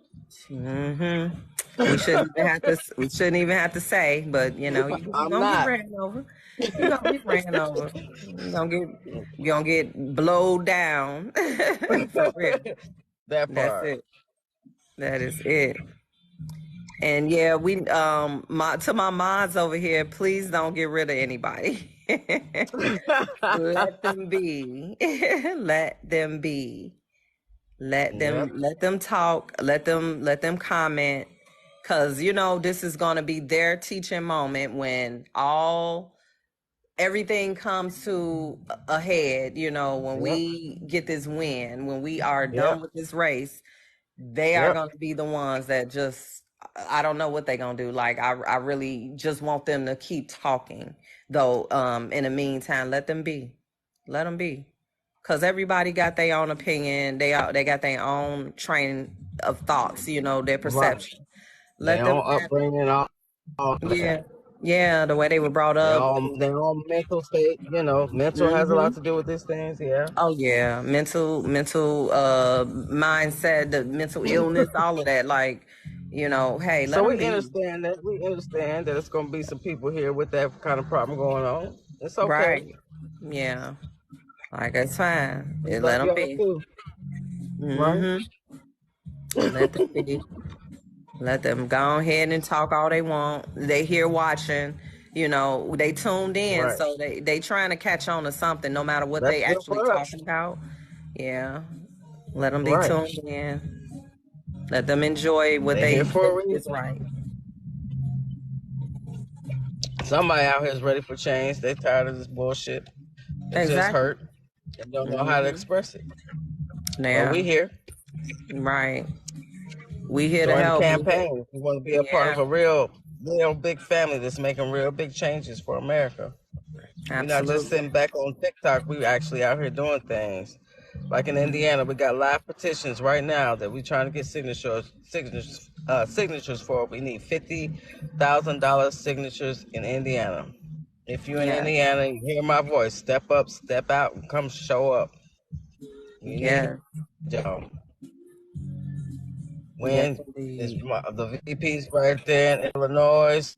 Mm-hmm. We shouldn't even have to say, but you're I'm gonna get not. ran over. You're gonna get ran over. You're gonna get blowed down. For real. That That's part. it. That is it. And yeah, we to my mods over here, please don't get rid of anybody. Let them be. Let them be. Yep. Let them talk. Let them comment. Cause this is gonna be their teaching moment when all everything comes to a head, when Yep. we get this win, when we are done Yep. with this race, they are Yep. going to be the ones that just, I don't know what they're going to do. Like, I really just want them to keep talking, though. In the meantime, let them be. Let them be. Because everybody got their own opinion. They got their own train of thoughts, their Right. perception. Let Their them own have, upbringing, all yeah. that. Yeah, the way they were brought up. Their own mental state. Mental has a lot Hmm. to do with these things. Yeah. Oh yeah, mental mindset, the mental illness, all of that. Like, hey, let So them we be. understand that. We understand that it's going to be some people here with that kind of problem going on. It's okay. Right. Yeah. Like, it's fine. Just Let like them y'all be. too, right? Hmm. Let them be. Let them go ahead and talk all they want. They here watching. They tuned in, Right. so they trying to catch on to something, no matter what That's they good actually for us. talking about. Yeah. Let them be Right. tuned in. Let them enjoy what They they here for a think is reason. right. Somebody out here is ready for change. They tired of this bullshit. It just Exactly. hurt and don't know how to Hmm. express it. Well, Yeah. we here. Right. We here to Join the help. campaign. If you want to be a part Yeah. of a real big family that's making real big changes for America. We're not just Absolutely. sitting back on TikTok. We actually out here doing things. Like in Indiana, we got live petitions right now that we're trying to get signatures for. We need $50,000 signatures in Indiana. If you're in Yeah. Indiana, you hear my voice. Step up, step out, and come show up. We need Yeah. y'all. Yes, When is indeed. the VP's right there in Illinois?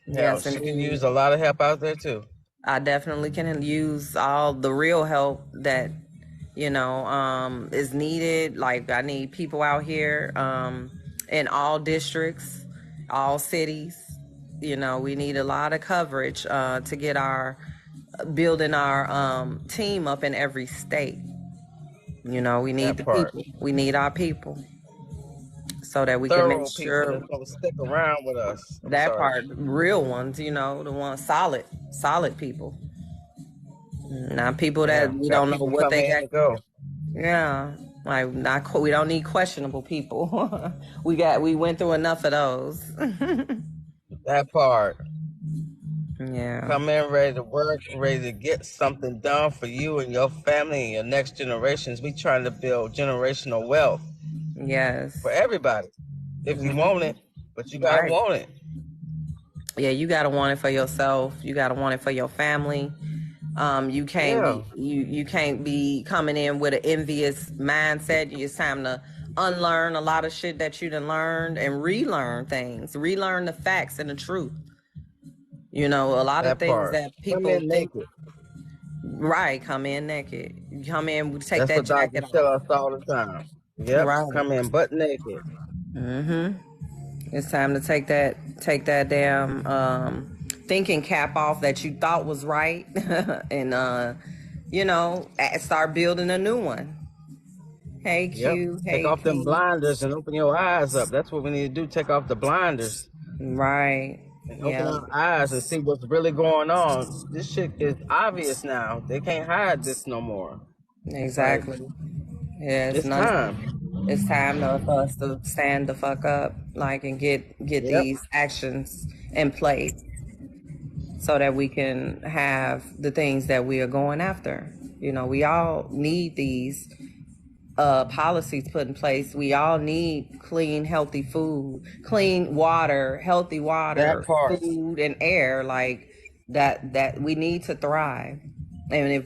Hell, Yes, she could indeed. use a lot of help out there too. I definitely can use all the real help that is needed. Like, I need people out here in all districts, all cities. We need a lot of coverage to get our building our team up in every state. We need That the part. people. We need our people so that we can make Thorough people sure that's gonna stick around with us. I'm that sorry. part, real ones, the ones solid people. Not people Yeah, that we got don't know people what come they in got. and go. Yeah, like, we don't need questionable people. We went through enough of those. That part. Yeah. Come in ready to work, ready to get something done for you and your family and your next generations. We trying to build generational wealth for Yes. everybody. If you want Hmm. it, but you gotta Right. want it. Yeah, you gotta want it for yourself. You gotta want it for your family. You can't Yeah, be you can't be coming in with an envious mindset. It's time to unlearn a lot of shit that you done learned and relearn things. Relearn the facts and the truth. A lot of that things part. that Come people in think, naked. right, come in naked. Come in, take That's that what jacket doctors off. tell us all the time. Yep, Right. come in butt naked. Mm-hmm. It's time to take that damn thinking cap off that you thought was right and start building a new one. Hey Yep. Q, Take hey off them P. blinders and open your eyes up. That's what we need to do. Take off the blinders Right. and open Yeah. our eyes and see what's really going on. This shit is obvious now. They can't hide this no more. Like, Exactly. Yeah, it's time. it's time for us to stand the fuck up, like, and get Yep. these actions in place so that we can have the things that we are going after. We all need these policies put in place. We all need clean, healthy food, clean water, healthy That water, part. food and air, like that we need to thrive. And if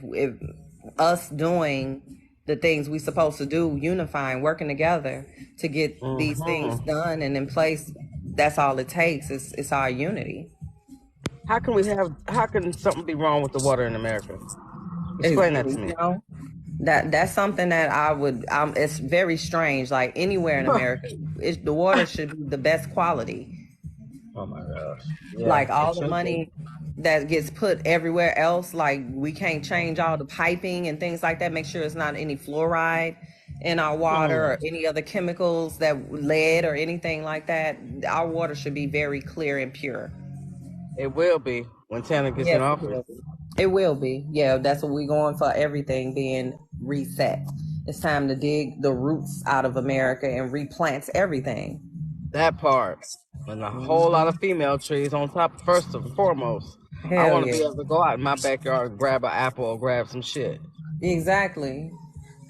us doing the things we supposed to do, unifying, working together to get these things Hmm. done and in place, that's all it takes. It's our unity. How can something be wrong with the water in America? Is Explain that to me. that's something that I would. It's very strange. Like, anywhere in America, the water should be the best quality. Oh my gosh. Yeah, Like, it all the should be. money that gets put everywhere else, like, we can't change all the piping and things like that. Make sure it's not any fluoride in our water Hmm. or any other chemicals, that lead or anything like that. Our water should be very clear and pure. It will be. when Tanner gets in Yes, it office. will be. It will be. Yeah, that's what we're going for. Everything being reset. It's time to dig the roots out of America and replant everything. That part. And a whole lot of Hmm. female trees on top, first and foremost. I Hell want to yeah. be able to go out in my backyard and grab an apple or grab some shit. Exactly.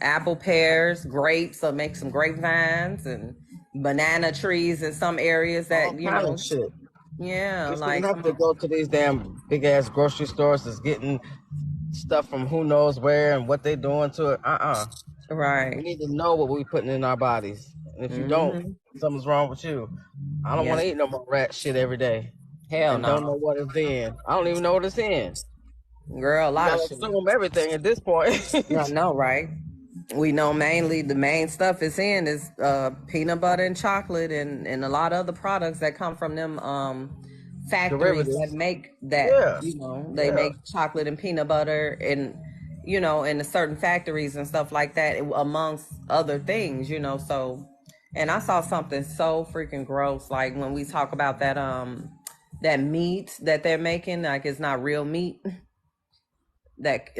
Apple, pears, grapes, or make some grapevines and banana trees in some areas All that, kind of shit. yeah, We shouldn't like, have come to on. go to these damn big ass grocery stores that's getting stuff from who knows where and what they doing to it. We Right. need to know what we putting in our bodies. And if you don't, Hmm. something's wrong with you. I don't want Yes. to eat no more rat shit every day Hell and don't know no. what it's in. I don't even know what it's in. Girl, a You lot of gotta shit. assume everything at this point. I know, right? We know mainly the main stuff it's in is peanut butter and chocolate and a lot of other products that come from them factories that Derivatives. make that, Yeah. they Yeah. make chocolate and peanut butter and in the certain factories and stuff like that amongst other things, so and I saw something so freaking gross, like when we talk about that meat that they're making, like it's not real meat, that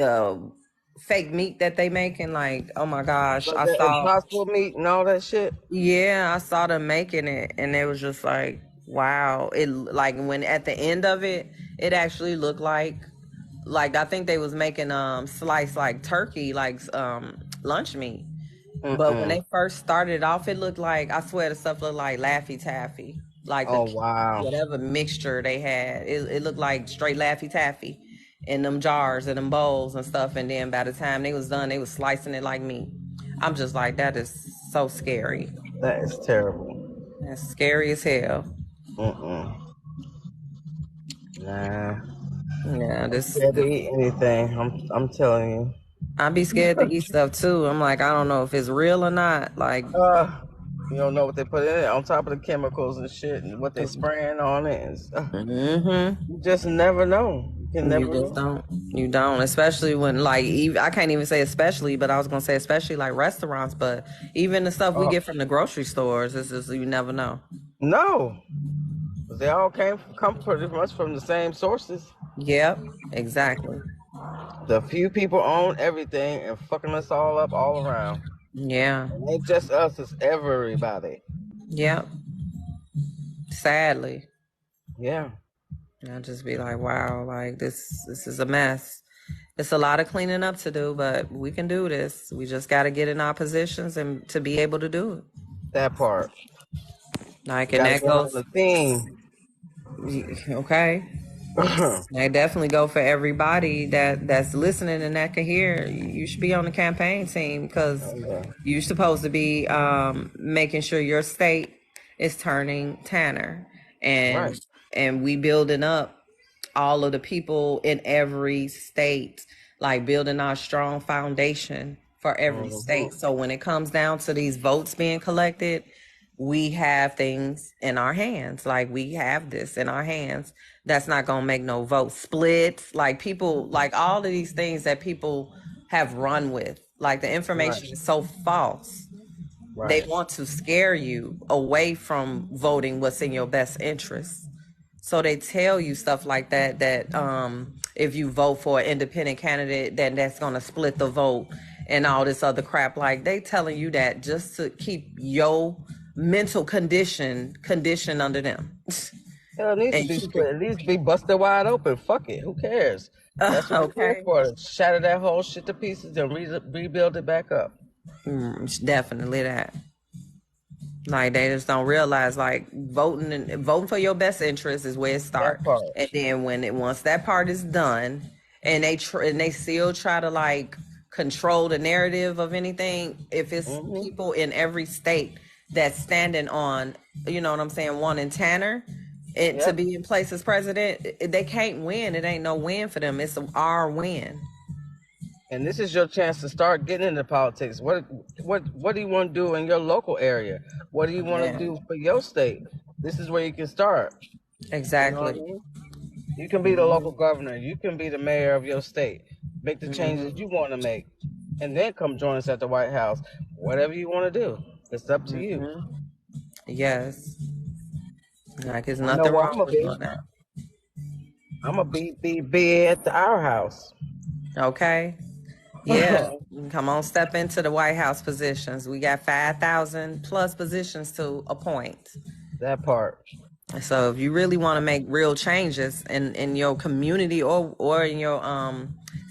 fake meat that they making, like, oh my gosh, Like I that saw. impossible meat and all that shit. Yeah, I saw them making it and it was just like, wow. It, like, when at the end of it, it actually looked like I think they was making sliced like turkey, like lunch meat. But when Mm-mm. they first started off, it looked like, I swear, the stuff looked like Laffy Taffy, like the Oh wow. whatever mixture they had. It looked like straight Laffy Taffy in them jars and them bowls and stuff. And then by the time they was done, they was slicing it like meat. I'm just like, that is so scary. That is terrible. That's scary as hell. Mm-mm. Nah. Yeah, I'm scared to eat anything. I'm telling you. I be scared to eat stuff too. I'm like, I don't know if it's real or not. Like, Uh you don't know what they put in it on top of the chemicals and shit and what they spraying on it. mm-hmm. You just never know. You can You never just know. don't. You don't, especially when, like, even, I can't even say especially, but I was gonna say especially like restaurants. But even the stuff we Oh get from the grocery stores, it's just, you never know. no. 'Cause they all come pretty much from the same sources. Yep, exactly. The few people own everything and fucking us all up all around. Yeah, It ain't just us, it's everybody. yep. Sadly, Yeah. I just be like, wow, like this is a mess. It's a lot of cleaning up to do, but we can do this. We just got to get in our positions and to be able to do it. That part. Like, We and gotta that get on goes, the theme. okay. I definitely go for everybody that's listening and that can hear. You should be on the campaign team because Yeah. you're supposed to be making sure your state is turning Tanner, Right. and we building up all of the people in every state, like building our strong foundation for every Hmm. state. So when it comes down to these votes being collected, we have things in our hands. Like, we have this in our hands. That's not gonna make no vote splits. Like, people, like, all of these things that people have run with. Like, the Right. information is so false. They Right. want to scare you away from voting what's in your best interest. So they tell you stuff like that if you vote for an independent candidate, then that's gonna split the vote and all this other crap. Like, they telling you that just to keep your mental condition under them. Hell, it needs to And be keep it split. It needs to be busted wide open. Fuck it. Who cares? That's what we're here okay. for. Shatter that whole shit to pieces and rebuild it back up. Definitely that. Like, they just don't realize, like, voting for your best interest is where it That starts. part. And then once that part is done, and they still try to, like, control the narrative of anything, if it's Hmm. people in every state that's standing on, you know what I'm saying, one in Tanner, to Yep. be in place as president, they can't win. It ain't no win for them. It's our win. And this is your chance to start getting into politics. What do you want to do in your local area? What do you want to Yeah, do for your state? This is where you can start. You know what I exactly. mean? You can be the local governor. You can be the mayor of your state. Make the changes you want to make, and then come join us at the White House. Whatever you want to do, it's up to you. Yes. Like, there's I know nothing where I'm wrong gonna with be. doing that. I'm gonna be at our house. Okay. Yeah. Come on, step into the White House positions. We got 5,000 plus positions to appoint. That part. So if you really want to make real changes in your community or in your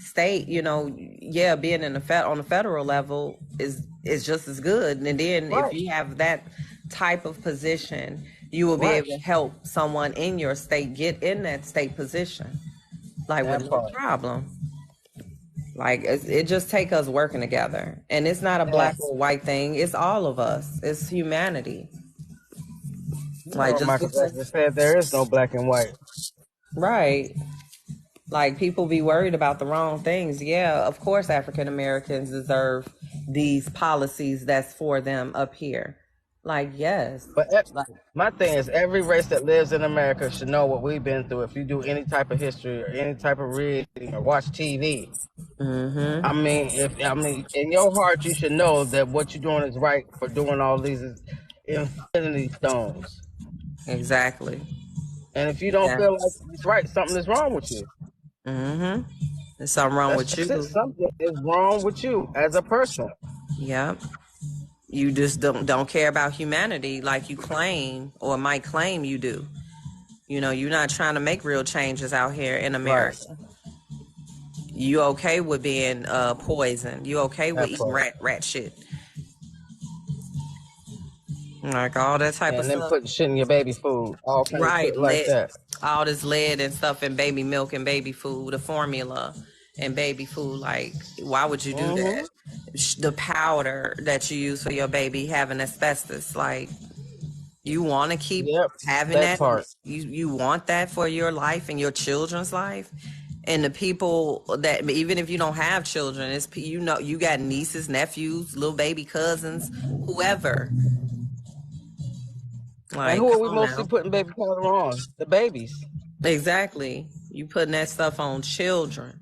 state, yeah, being in on the federal level is just as good. And then if Right. you have that type of position, you will be Right. able to help someone in your state get in that state position, like with That no part. problem. Like it just take us working together, and it's not a black Yes. or white thing. It's all of us. It's humanity. You Like know, just Michael because, Jackson said there is no black and white. right? Like people be worried about the wrong things. Yeah, of course African Americans deserve these policies that's for them up here. Like yes. But Like my thing is, every race that lives in America should know what we've been through. If you do any type of history or any type of reading or watch TV, mhm. in your heart, you should know that what you're doing is right for doing all these infinity stones. Exactly. And if you don't Yeah. feel like it's right, something is wrong with you. Mhm. There's something wrong with That's it. you. Something is wrong with you as a person. Yep. You just don't care about humanity like you claim or might claim you do. You're not trying to make real changes out here in Right. America. You okay with being poisoned? You okay with That eating part. rat shit? Like all that type of And then stuff. putting shit in your baby food, all kind of Right, shit like lead, that. all this lead and stuff in baby milk and baby food, the formula and baby food. Like, why would you do Mm-hmm. that? The powder that you use for your baby having asbestos. Like, you want to keep Yep. having That that? part. You want that for your life and your children's life? And the people that, even if you don't have children, it's you got nieces, nephews, little baby cousins, whoever. And Like, who are come we on mostly now. putting baby powder on? The babies. Exactly. You putting that stuff on children,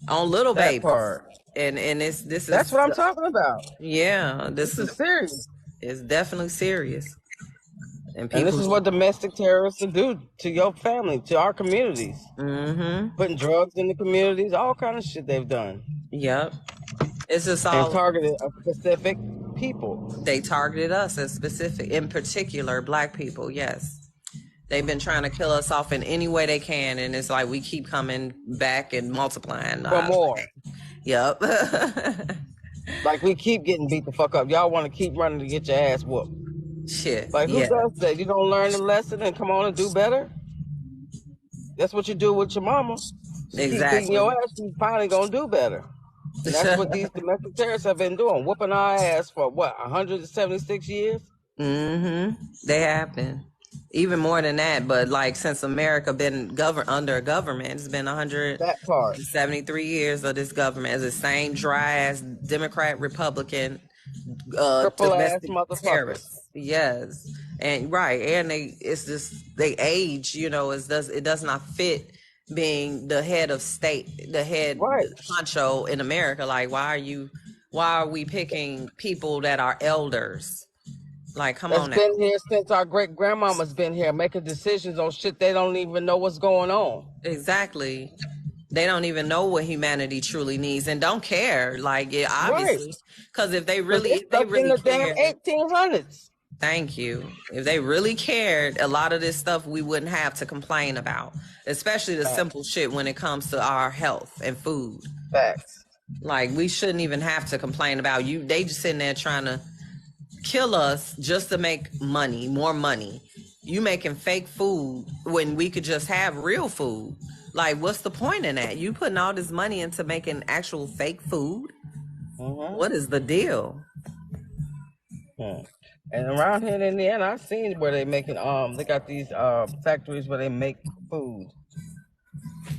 on little That babies, part. and this That's is what I'm talking about. yeah, This this is serious. is definitely serious, and And this people. is what domestic terrorists will do to your family, to our communities. Mm-hmm. Putting drugs in the communities, all kind of shit they've done. Yep. It's just And all targeted a specific people. they targeted us as specific, in particular, black people. Yes. They've been trying to kill us off in any way they can, and it's like we keep coming back and multiplying. For more. Yep. Like we keep getting beat the fuck up. Y'all want to keep running to get your ass whooped. Shit. Like who Yeah. does that? You don't learn the lesson and come on and do better? That's what you do with your mama. She keep beating Exactly. your ass, she's finally gonna do better. And that's what these domestic terrorists have been doing, whooping our ass for what, 176 years? Mm-hmm. They have been. Even more than that, but like since America been governed under a government, it's been That part. 173 years of this government. It's the same dry ass Democrat Republican Triple ass domestic motherfuckers. terrorists. Yes. And right. And it's just they age, it does not fit being the head of state, the head Right. honcho in America. Like why are we picking people that are elders? Like, come That's on now. been here since our great grandmama's been here, making decisions on shit they don't even know what's going on. Exactly. They don't even know what humanity truly needs and don't care. Like, yeah, Right. obviously, because if they Because really, it's if they stuck in really the damn cared, 1800s. thank you. If they really cared, a lot of this stuff we wouldn't have to complain about, especially the Facts. simple shit when it comes to our health and food. Facts. Like, we shouldn't even have to complain about you. They just sitting there trying to kill us just to make money, more money. You making fake food when we could just have real food. Like, what's the point in that? You putting all this money into making actual fake food? Mm-hmm. What is the deal? And around here in Indiana, I've seen where they making they got these factories where they make food.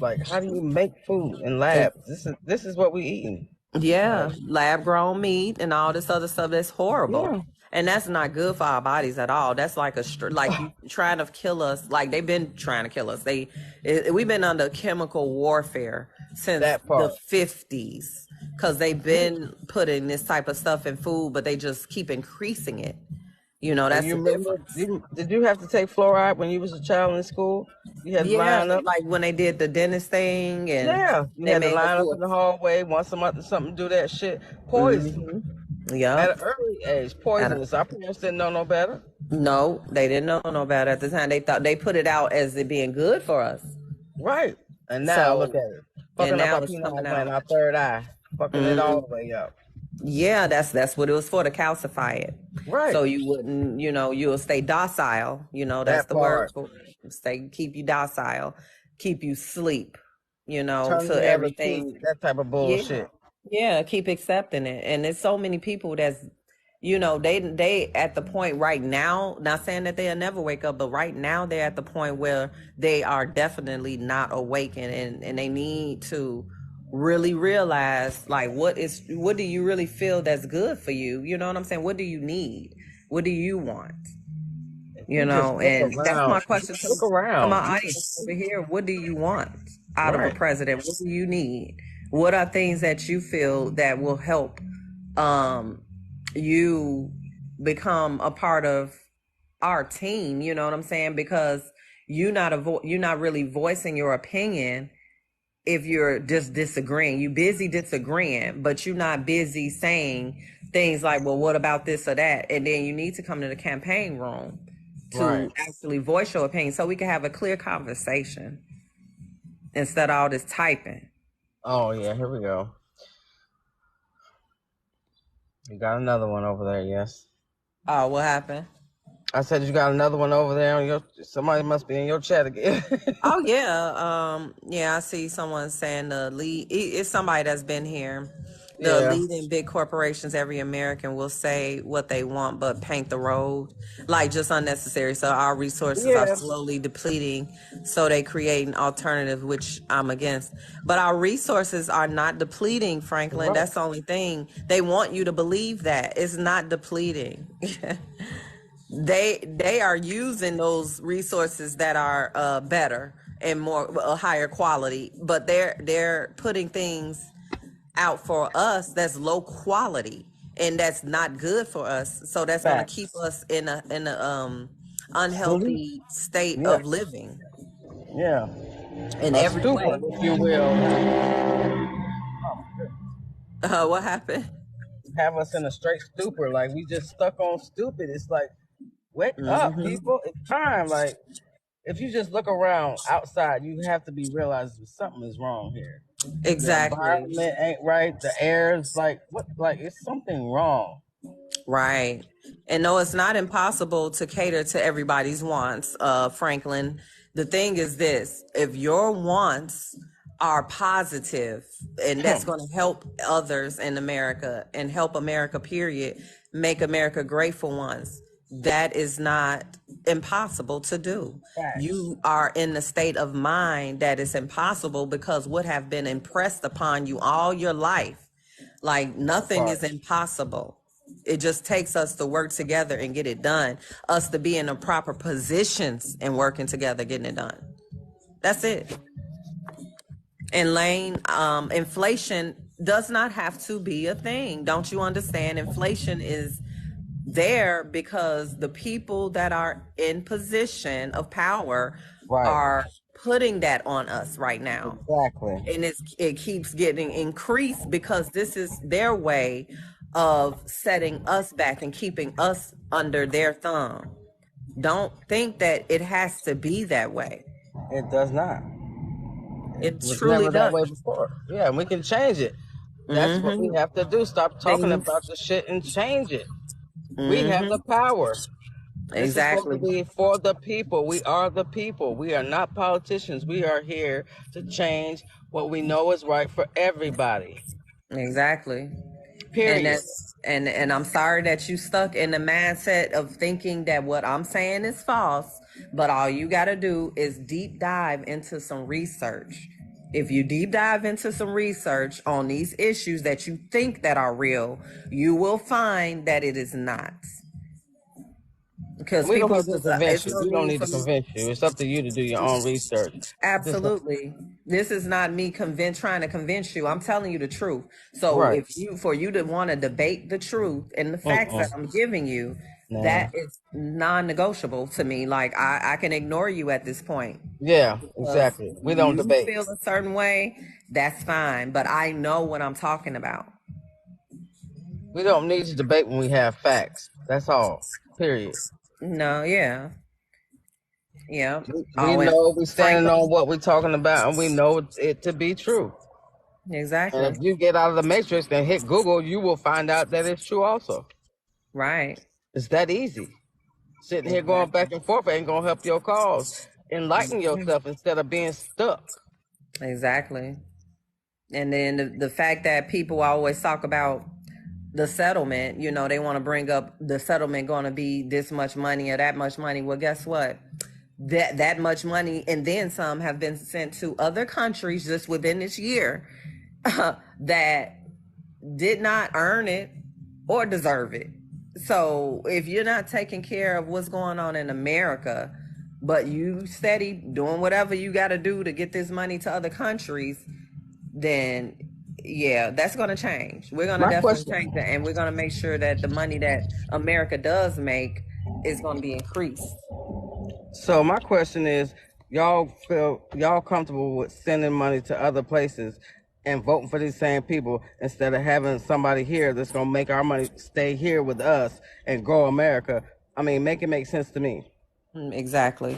Like, how do you make food in labs? This is what we eating. Yeah, lab grown meat and all this other stuff that's horrible. Yeah. And that's not good for our bodies at all. That's like like you trying to kill us. Like they've been trying to kill us. We've been under chemical warfare since That part. the 50s because they've been putting this type of stuff in food, but they just keep increasing it. That's You the remember? difference. Did you have to take fluoride when you was a child in school? You had to Yeah, line up. like when they did the dentist thing and Yeah, you they had to made us line up do in the hallway once a month or something. Do that shit. Poison at Yep. an early age. At a, Poisonous. Our parents didn't know no better. no, they didn't know no better at the time. They thought they put it out as it being good for us. Right. And now look So, at it. and Fucking up now our it's penile coming gland, out. our third eye. Fucking it all the way up. Yeah, that's what it was for, to calcify it. Right. So you wouldn't, you'll stay docile. That's That the word part. for it. Keep you docile, keep you sleep, Turn to the other cheek. everything. That type of Yeah. bullshit. Yeah, keep accepting it. And there's so many people they at the point right now, not saying that they'll never wake up, but right now they're at the point where they are definitely not awakened, and they need to really realize, like, what do you really feel that's good for you? You know what I'm saying? What do you need? What do you want? If you just look And that's around, my question look to my around. audience over here. What do you want out of a Right. president? What do you need? What are things that you feel that will help um, you become a part of our team? You know what I'm saying? Because you're not really voicing your opinion if you're just disagreeing. You busy disagreeing, but you're not busy saying things like, well, what about this or that? And then you need to come to the campaign room Right. to actually voice your opinion so we can have a clear conversation instead of all this typing. Oh yeah, here we go. You got another one over there, yes. Oh, what happened? I said you got another one over there on your somebody must be in your chat again. Oh yeah, yeah. I see someone saying the lead. It's somebody that's been here. The Yeah. leading big corporations, every American will say what they want, but paint the road like just unnecessary. So our resources are Yeah. slowly depleting. So they create an alternative, which I'm against. But our resources are not depleting, Franklin. Right. That's the only thing. They want you to believe that it's not depleting. They are using those resources that are better and more higher quality, but they're putting things out for us that's low quality and that's not good for us. So that's going to keep Facts. us in a Sleep. unhealthy state Yeah. of living Yeah. in A every stupor, way. if you will. What happened? Have us in a straight stupor. Like we just stuck on stupid. It's like, wake up, people. It's time. Like, if you just look around outside, you have to be realizing something is wrong here. The Exactly. environment ain't right. The air is like what? Like it's something wrong. Right. And no, it's not impossible to cater to everybody's wants, Franklin. The thing is this, if your wants are positive and that's going to help others in America and help America, period, make America great for once, that is not impossible to do. Facts. You are in the state of mind that is impossible because what have been impressed upon you all your life, like That nothing part. is impossible. It just takes us to work together and get it done, us to be in the proper positions and working together, getting it done. That's it. And Lane, inflation does not have to be a thing. Don't you understand? Inflation is there because the people that are in position of power Right. are putting that on us right now. Exactly. And it keeps getting increased because this is their way of setting us back and keeping us under their thumb. Don't think that it has to be that way. It does not. It It was truly never that does. way before. Yeah, and we can change it. That's what we have to do. Stop talking about Things. the shit and change it. We have the power. This is supposed to Exactly. be for the people. We are the people. We are not politicians. We are here to change what we know is right for everybody. Exactly. And Period. and I'm sorry that you stuck in the mindset of thinking that what I'm saying is false, but all you got to do is deep dive into some research. If you deep dive into some research on these issues that you think that are real, you will find that it is not. Because We don't people have to just, convince it's you. no We don't need need for to me. convince you. It's up to you to do your own research. Just Absolutely. This is not me trying to convince you. I'm telling you the truth. So right. if you, for you to want to debate the truth and the facts that I'm giving you, Nah. that is non-negotiable to me. Like I can ignore you at this point Yeah, because exactly. We don't you debate. feel a certain way. That's fine, but I know what I'm talking about. We don't need to debate when we have facts. That's all. Period. No, yeah, yeah. We Always know we frank. standing on what we're talking about, and we know it to be true. And Exactly. if you get out of the matrix and hit Google, you will find out that it's true also. Right. It's that easy. Sitting here going Exactly. back and forth ain't gonna help your cause. Enlighten Mhm. yourself instead of being stuck. Exactly. And then the fact that people always talk about the settlement, they want to bring up the settlement going to be this much money or that much money. Well, guess what? That much money and then some have been sent to other countries just within this year that did not earn it or deserve it. So if you're not taking care of what's going on in America, but you steady doing whatever you got to do to get this money to other countries, then yeah, that's going to change. We're going to My definitely question. change that, and we're going to make sure that the money that America does make is going to be increased. So my question is, y'all comfortable with sending money to other places and voting for these same people instead of having somebody here that's gonna make our money stay here with us and grow America? I mean, make it make sense to me. Exactly.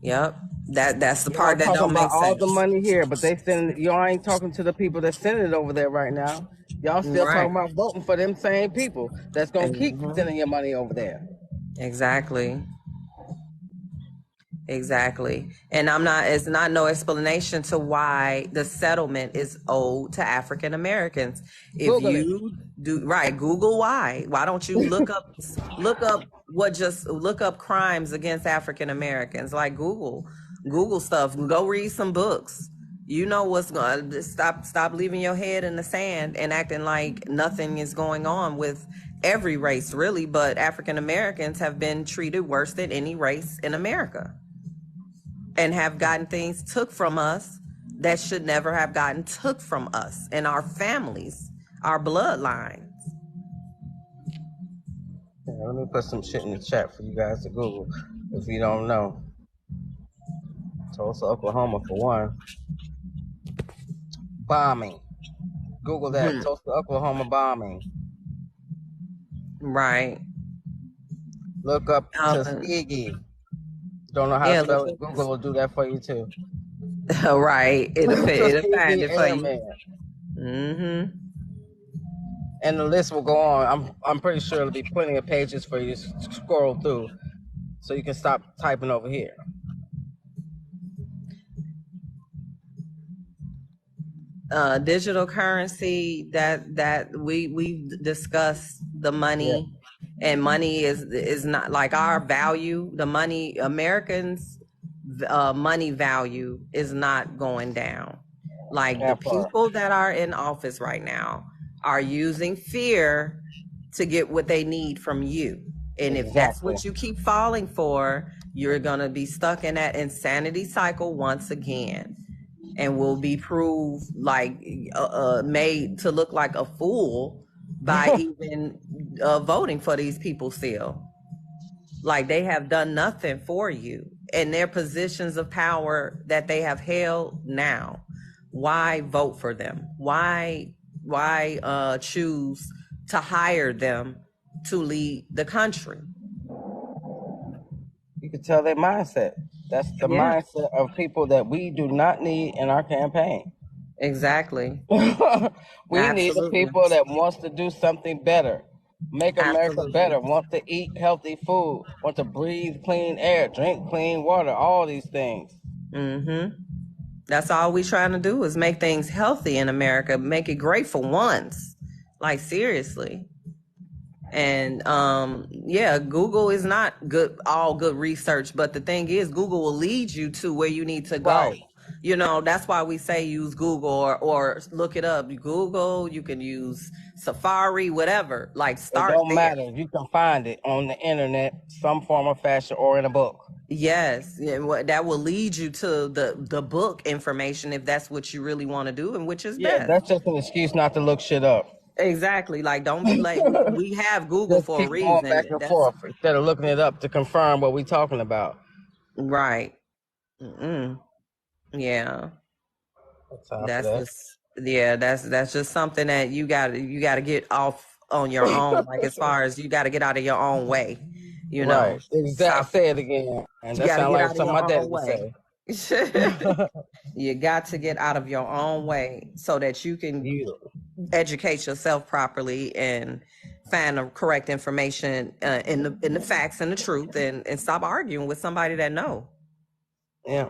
Yep. That's the Y'all part that talking don't about make all the sense. money here, but they send y'all ain't talking to the people that send it over there right now. Y'all still Right. talking about voting for them same people that's gonna keep Mhm. sending your money over there. Exactly. Exactly. And it's not no explanation to why the settlement is owed to African Americans. If Google it. you do right, Google why. Why don't you look up crimes against African Americans? Like Google stuff. Go read some books. You know what's going to stop leaving your head in the sand and acting like nothing is going on with every race really, but African Americans have been treated worse than any race in America and have gotten things took from us that should never have gotten took from us and our families, our bloodlines. Yeah, let me put some shit in the chat for you guys to Google if you don't know. Tulsa, Oklahoma, for one. Bombing. Google that. Hmm. Tulsa, Oklahoma bombing. Right. Look up Um, Tuskegee. Don't know how to yeah, look spell it? Google will do that for you too. at right. It'll find Tuskegee it for you. Airmen. Mm-hmm. And the list will go on. I'm pretty sure it'll be plenty of pages for you to scroll through so you can stop typing over here. Digital currency that we discussed the Yeah. money, and money is not like our value. The money Americans money value is not going down. Like the That part. people that are in office right now are using fear to get what they need from you. And if that's Exactly. what you keep falling for, you're going to be stuck in that insanity cycle once again and will be proved like made to look like a fool by even voting for these people still. Like they have done nothing for you in their positions of power that they have held now. Why vote for them? Why choose to hire them to lead the country? You can tell their mindset. That's the Yeah, mindset of people that we do not need in our campaign. exactly. We need the Absolutely. people that wants to do something better, make America Absolutely. better, want to eat healthy food, want to breathe clean air, drink clean water, all these things. Mm-hmm. That's all we trying to do is make things healthy in America, make it great for once. Like seriously. And yeah, Google is not all good research, but the thing is Google will lead you to where you need to go. Right. That's why we say use Google or look it up. Google, you can use Safari, whatever. Like It start don't there. matter. You can find it on the internet, some form of fashion, or in a book. Yes, yeah, that will lead you to the book information if that's what you really want to do and which is Yeah, best. that's just an excuse not to look shit up. Exactly. Like, don't be like, we have Google Just for a keep going back reason. and That's forth instead of looking it up to confirm what we talking about. right. Mm-mm. Yeah. No time for That's that. just, yeah, that's just something that you gotta get off on your own. Like, as far as you gotta get out of your own way, you Right. know. Exact. Stop. Say it again. And You that gotta sounds get like out of something your my daddy own would way. say. You got to get out of your own way so that you can You. educate yourself properly and find the correct information in the facts and the truth, and stop arguing with somebody that know. Yeah.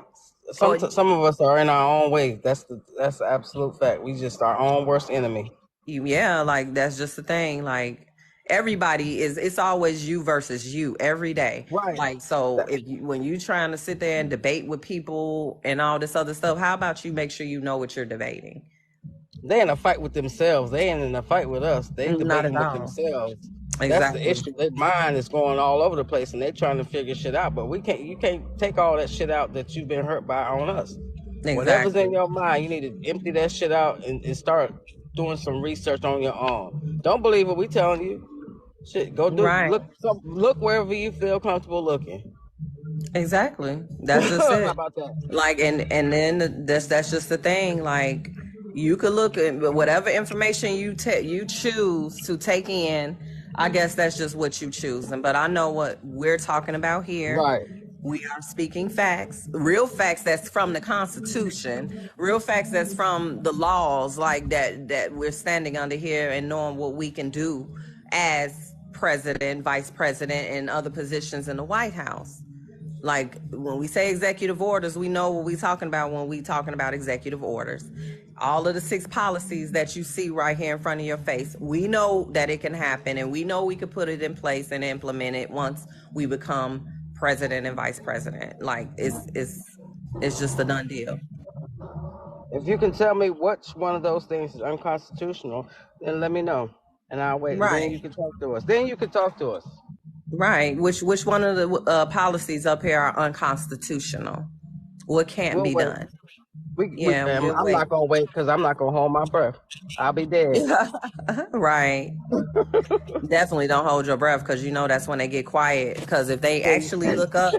Or Some of us are in our own way. That's the absolute fact. We just our own worst enemy. yeah, like that's just the thing. Like, everybody is, it's always you versus you every day. Right. Like, so if you, when you trying to sit there and debate with people and all this other stuff, how about you make sure you know what you're debating? They in a fight with themselves. They ain't in a fight with us. They Not at debating with all. themselves. That's the Exactly. issue. Their mind is going all over the place, and they trying to figure shit out. But we can't. You can't take all that shit out that you've been hurt by on us. Whatever's in Exactly. your mind, you need to empty that shit out and start doing some research on your own. Don't believe what we telling you. Shit, go do Right. look wherever you feel comfortable looking. Exactly. That's just How it. about that? Like, and then that's just the thing. Like, you could look at whatever information you choose to take in. I guess that's just what you choosing. But I know what we're talking about here. Right. We are speaking facts, real facts that's from the Constitution, real facts that's from the laws, like that we're standing under here and knowing what we can do as president, vice president, and other positions in the White House. Like, when we say executive orders, we know what we're talking about when we talking about executive orders. All of the 6 policies that you see right here in front of your face, we know that it can happen, and we know we could put it in place and implement it once we become president and vice president. Like, it's just a done deal. If you can tell me which one of those things is unconstitutional, then let me know, and I'll wait. And then Right. you can talk to us. Then you can talk to us. Right. Which one of the policies up here are unconstitutional? What can't We'll be wait. done? We Yeah, we'll I'm wait. not gonna wait because I'm not gonna hold my breath. I'll be dead. Right. Definitely don't hold your breath, because you know that's when they get quiet. Because if they actually look up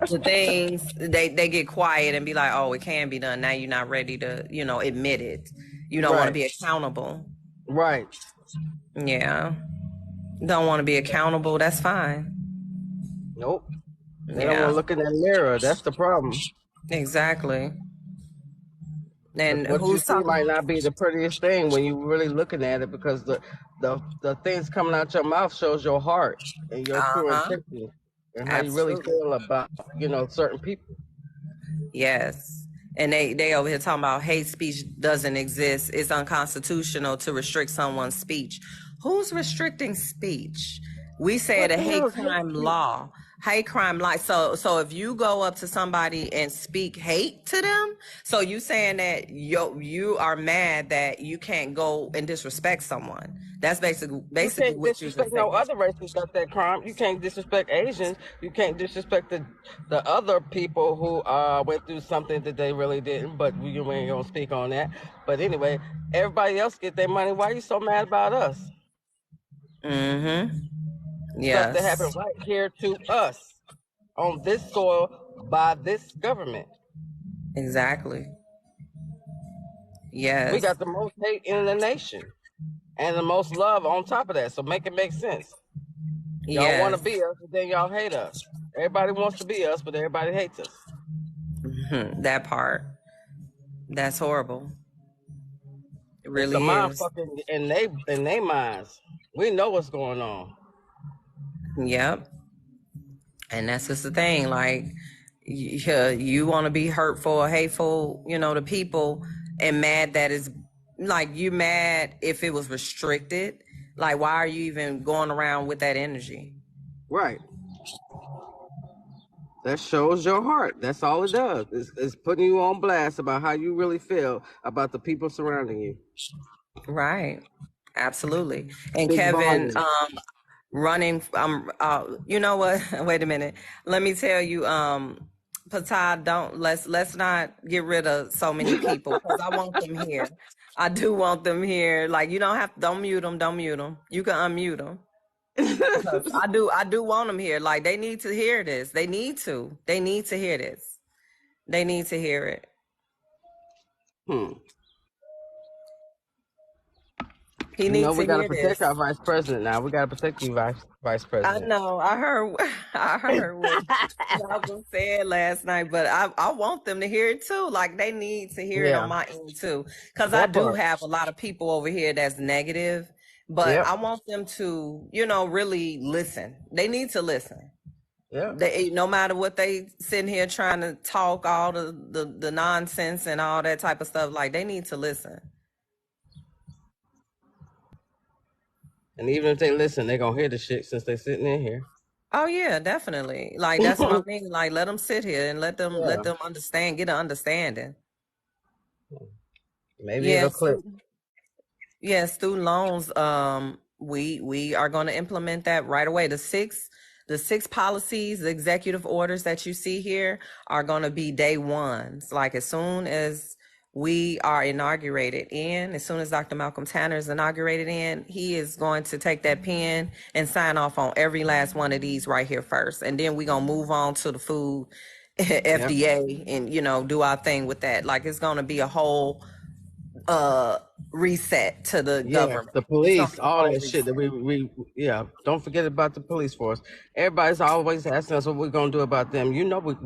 the things, they get quiet and be like, "Oh, it can be done." Now you're not ready to, admit it. You don't want to Right. be accountable. Right. Yeah, don't want to be accountable. That's fine. Nope. They don't want Yeah, to look in that mirror. That's the problem. exactly. Because And what you who's see talking? might not be the prettiest thing when you really looking at it, because the things coming out your mouth shows your heart and your Uh true huh. intention and how you really Absolutely. feel about certain people. Yes. And they over here talking about hate speech doesn't exist. It's unconstitutional to restrict someone's speech. Who's restricting speech? We said What a the hate hell is hate crime speech? law. Hate crime law. So if you go up to somebody and speak hate to them, so you saying that you are mad that you can't go and disrespect someone. That's You basically can't what you disrespect just no said. other races got that crime. You can't disrespect Asians. You can't disrespect the other people who went through something that they really didn't. But you ain't gonna speak on that. But anyway, everybody else get their money. Why are you so mad about us? Mm-hmm. Stuff that happened Yes. right here to us on this soil by this government. Exactly. We Yes. got the most hate in the nation and the most love on top of that. So make it make sense. Y'all want to Yes. be us, but then y'all hate us. Everybody wants to be us, but everybody hates us. That part. That's horrible. It It's a really mind is. fucking in they minds. We know what's going on. Yep. And that's just the thing. Like, you want to be hurtful or hateful, to people, and mad that is, like, you mad if it was restricted. Like, why are you even going around with that energy? Right. That shows your heart. That's all it does. It's putting you on blast about how you really feel about the people surrounding you. Right. Absolutely. And Speak Kevin, volumes. running, you know what? Wait a minute. Let me tell you, Patad, don't let's not get rid of so many people, because I want them here. I do want them here. Like, you don't have to, don't mute them, don't mute them. You can unmute them. Because I do want them here. Like, they need to hear this. They need to. They need to hear this. They need to hear it. Hmm. He You know, needs we to got to hear protect this. our vice president now. We got to protect you, vice I president. know. I heard. I heard what Malcolm said last night, but I want them to hear it too. Like, they need to hear it on Yeah, my end too, because I that do part. have a lot of people over here that's negative, but Yep, I want them to, really listen. They need to listen. yep. They, no matter what they sitting here trying to talk all the nonsense and all that type of stuff, like, they need to listen. And even if they listen, they're gonna hear the shit since they sitting in here. Oh yeah, definitely. Like, that's what I mean. Like, let them sit here and let Yeah, them understand, get an understanding. maybe Yeah, it'll click. yeah, student loans. We are going to implement that right away. The six policies, the executive orders that you see here are going to be day ones. Like, as soon as we are inaugurated in, as soon as Dr. Malcolm Tanner is inaugurated in, he is going to take that pen and sign off on every last one of these right here first, and then we're gonna move on to the food Yep. FDA and do our thing with that. Like, it's going to be a whole uh reset to the Yeah, government. the It's gonna police, be a all whole that shit that reset. we yeah. Don't forget about the police force. Everybody's always asking us what we're gonna do about them. You know, we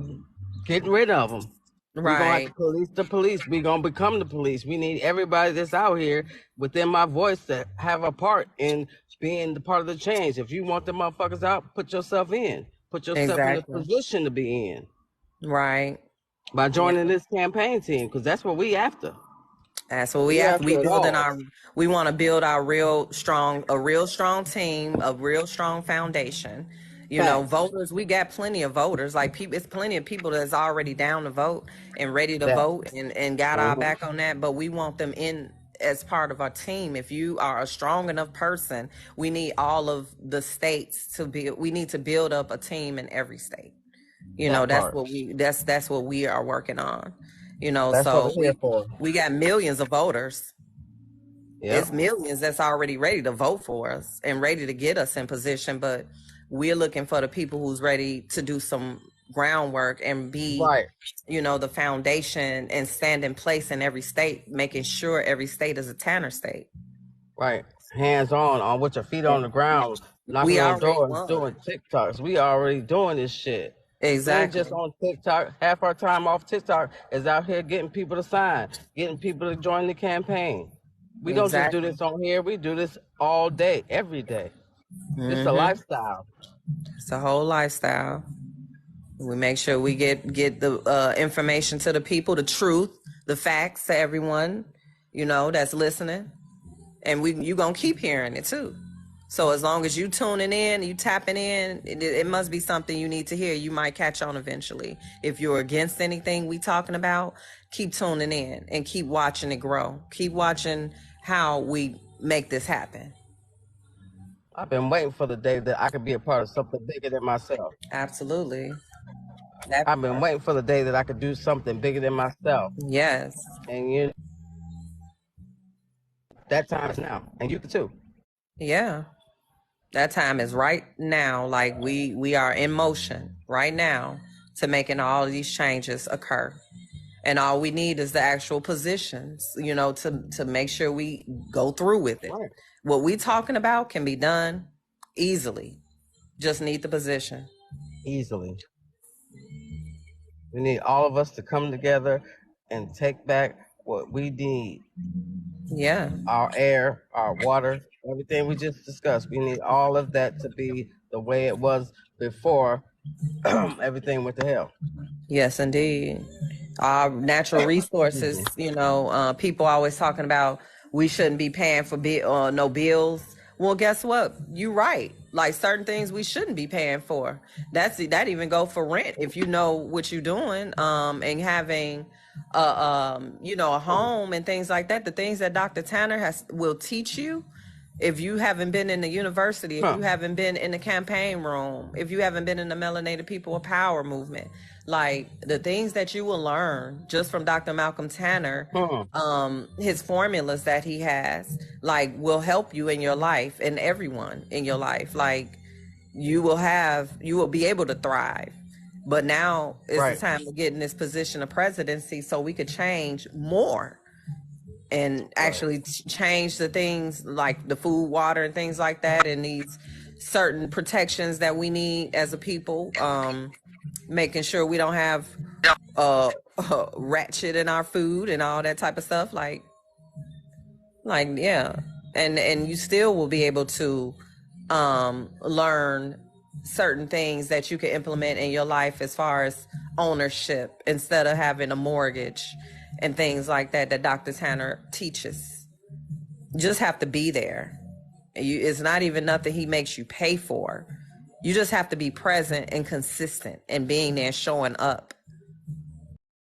getting rid of them. We're gonna have to Right. police the police. We're gonna become the police. We need everybody that's out here within my voice to have a part in being the part of the change. If you want the motherfuckers out, put yourself in. Put yourself in the Exactly. position to be in Right. by Yeah. joining this campaign team, because that's what we after. That's what we We have. We after it building all. our. We want to build our real strong team, a real strong foundation. Facts. Voters. We got plenty of voters. Like, people, it's plenty of people that's already down to vote and ready to That. vote and got our Mhm. back on that. But we want them in as part of our team. If you are a strong enough person, we need all of the states to be. We need to build up a team in every state. That That's part. what that's what we are working on. That's what So we're here for. we got millions of voters. Yep. It's millions that's already ready to vote for us and ready to get us in position, but we're looking for the people who's ready to do some groundwork and be, Right. the foundation and stand in place in every state, making sure every state is a Tanner state. Right. Hands on with your feet on the ground, knocking We on already doors, won. doing TikToks. We already doing this shit. We ain't just Exactly. on TikTok. Half our time off TikTok is out here getting people to sign, getting people to join the campaign. We don't just do Exactly. this on here. We do this all day, every day. It's a Mm-hmm. lifestyle. It's a whole lifestyle. We make sure we get the information to the people, the truth, the facts to everyone, that's listening, and you gonna keep hearing it too. So as long as you tuning in, you tapping in, it must be something you need to hear. You might catch on eventually. If you're against anything we talking about, keep tuning in and keep watching it grow. Keep watching how we make this happen. I've been waiting for the day that I could be a part of something bigger than myself. Absolutely. That I've been part. waiting for the day that I could do something bigger than myself. Yes. And that time is now. And you can too. Yeah. That time is right now. Like, we are in motion right now to making all of these changes occur. And all we need is the actual positions, to make sure we go through with it. Right. What we talking about can be done easily. Just need the position. Easily. We need all of us to come together and take back what we need. Yeah. Our air, our water, everything we just discussed. We need all of that to be the way it was before everything went to hell. Yes, indeed. Our natural Excuse resources, me. people always talking about we shouldn't be paying for no bills. Well, guess what? You're right. Like, certain things we shouldn't be paying for. That even go for rent if you know what you're doing, and having a home and things like that. The things that Dr. Tanner will teach you, If you haven't been in the university, if Huh. you haven't been in the campaign room, if you haven't been in the Melanated People of Power movement, like the things that you will learn just from Dr. Malcolm Tanner, Huh. his formulas that he has, like will help you in your life and everyone in your life. Like you will be able to thrive. But now is the Right. time to get in this position of presidency so we could change more and Right. actually change the things like the food, water, and things like that, and these certain protections that we need as a people. Making sure we don't have uh, rat shit in our food and all that type of stuff. Like yeah, and you still will be able to learn certain things that you can implement in your life as far as ownership instead of having a mortgage and things like that that Dr. Tanner teaches. You just have to be there. It's not even nothing he makes you pay for. You just have to be present and consistent and being there, showing up.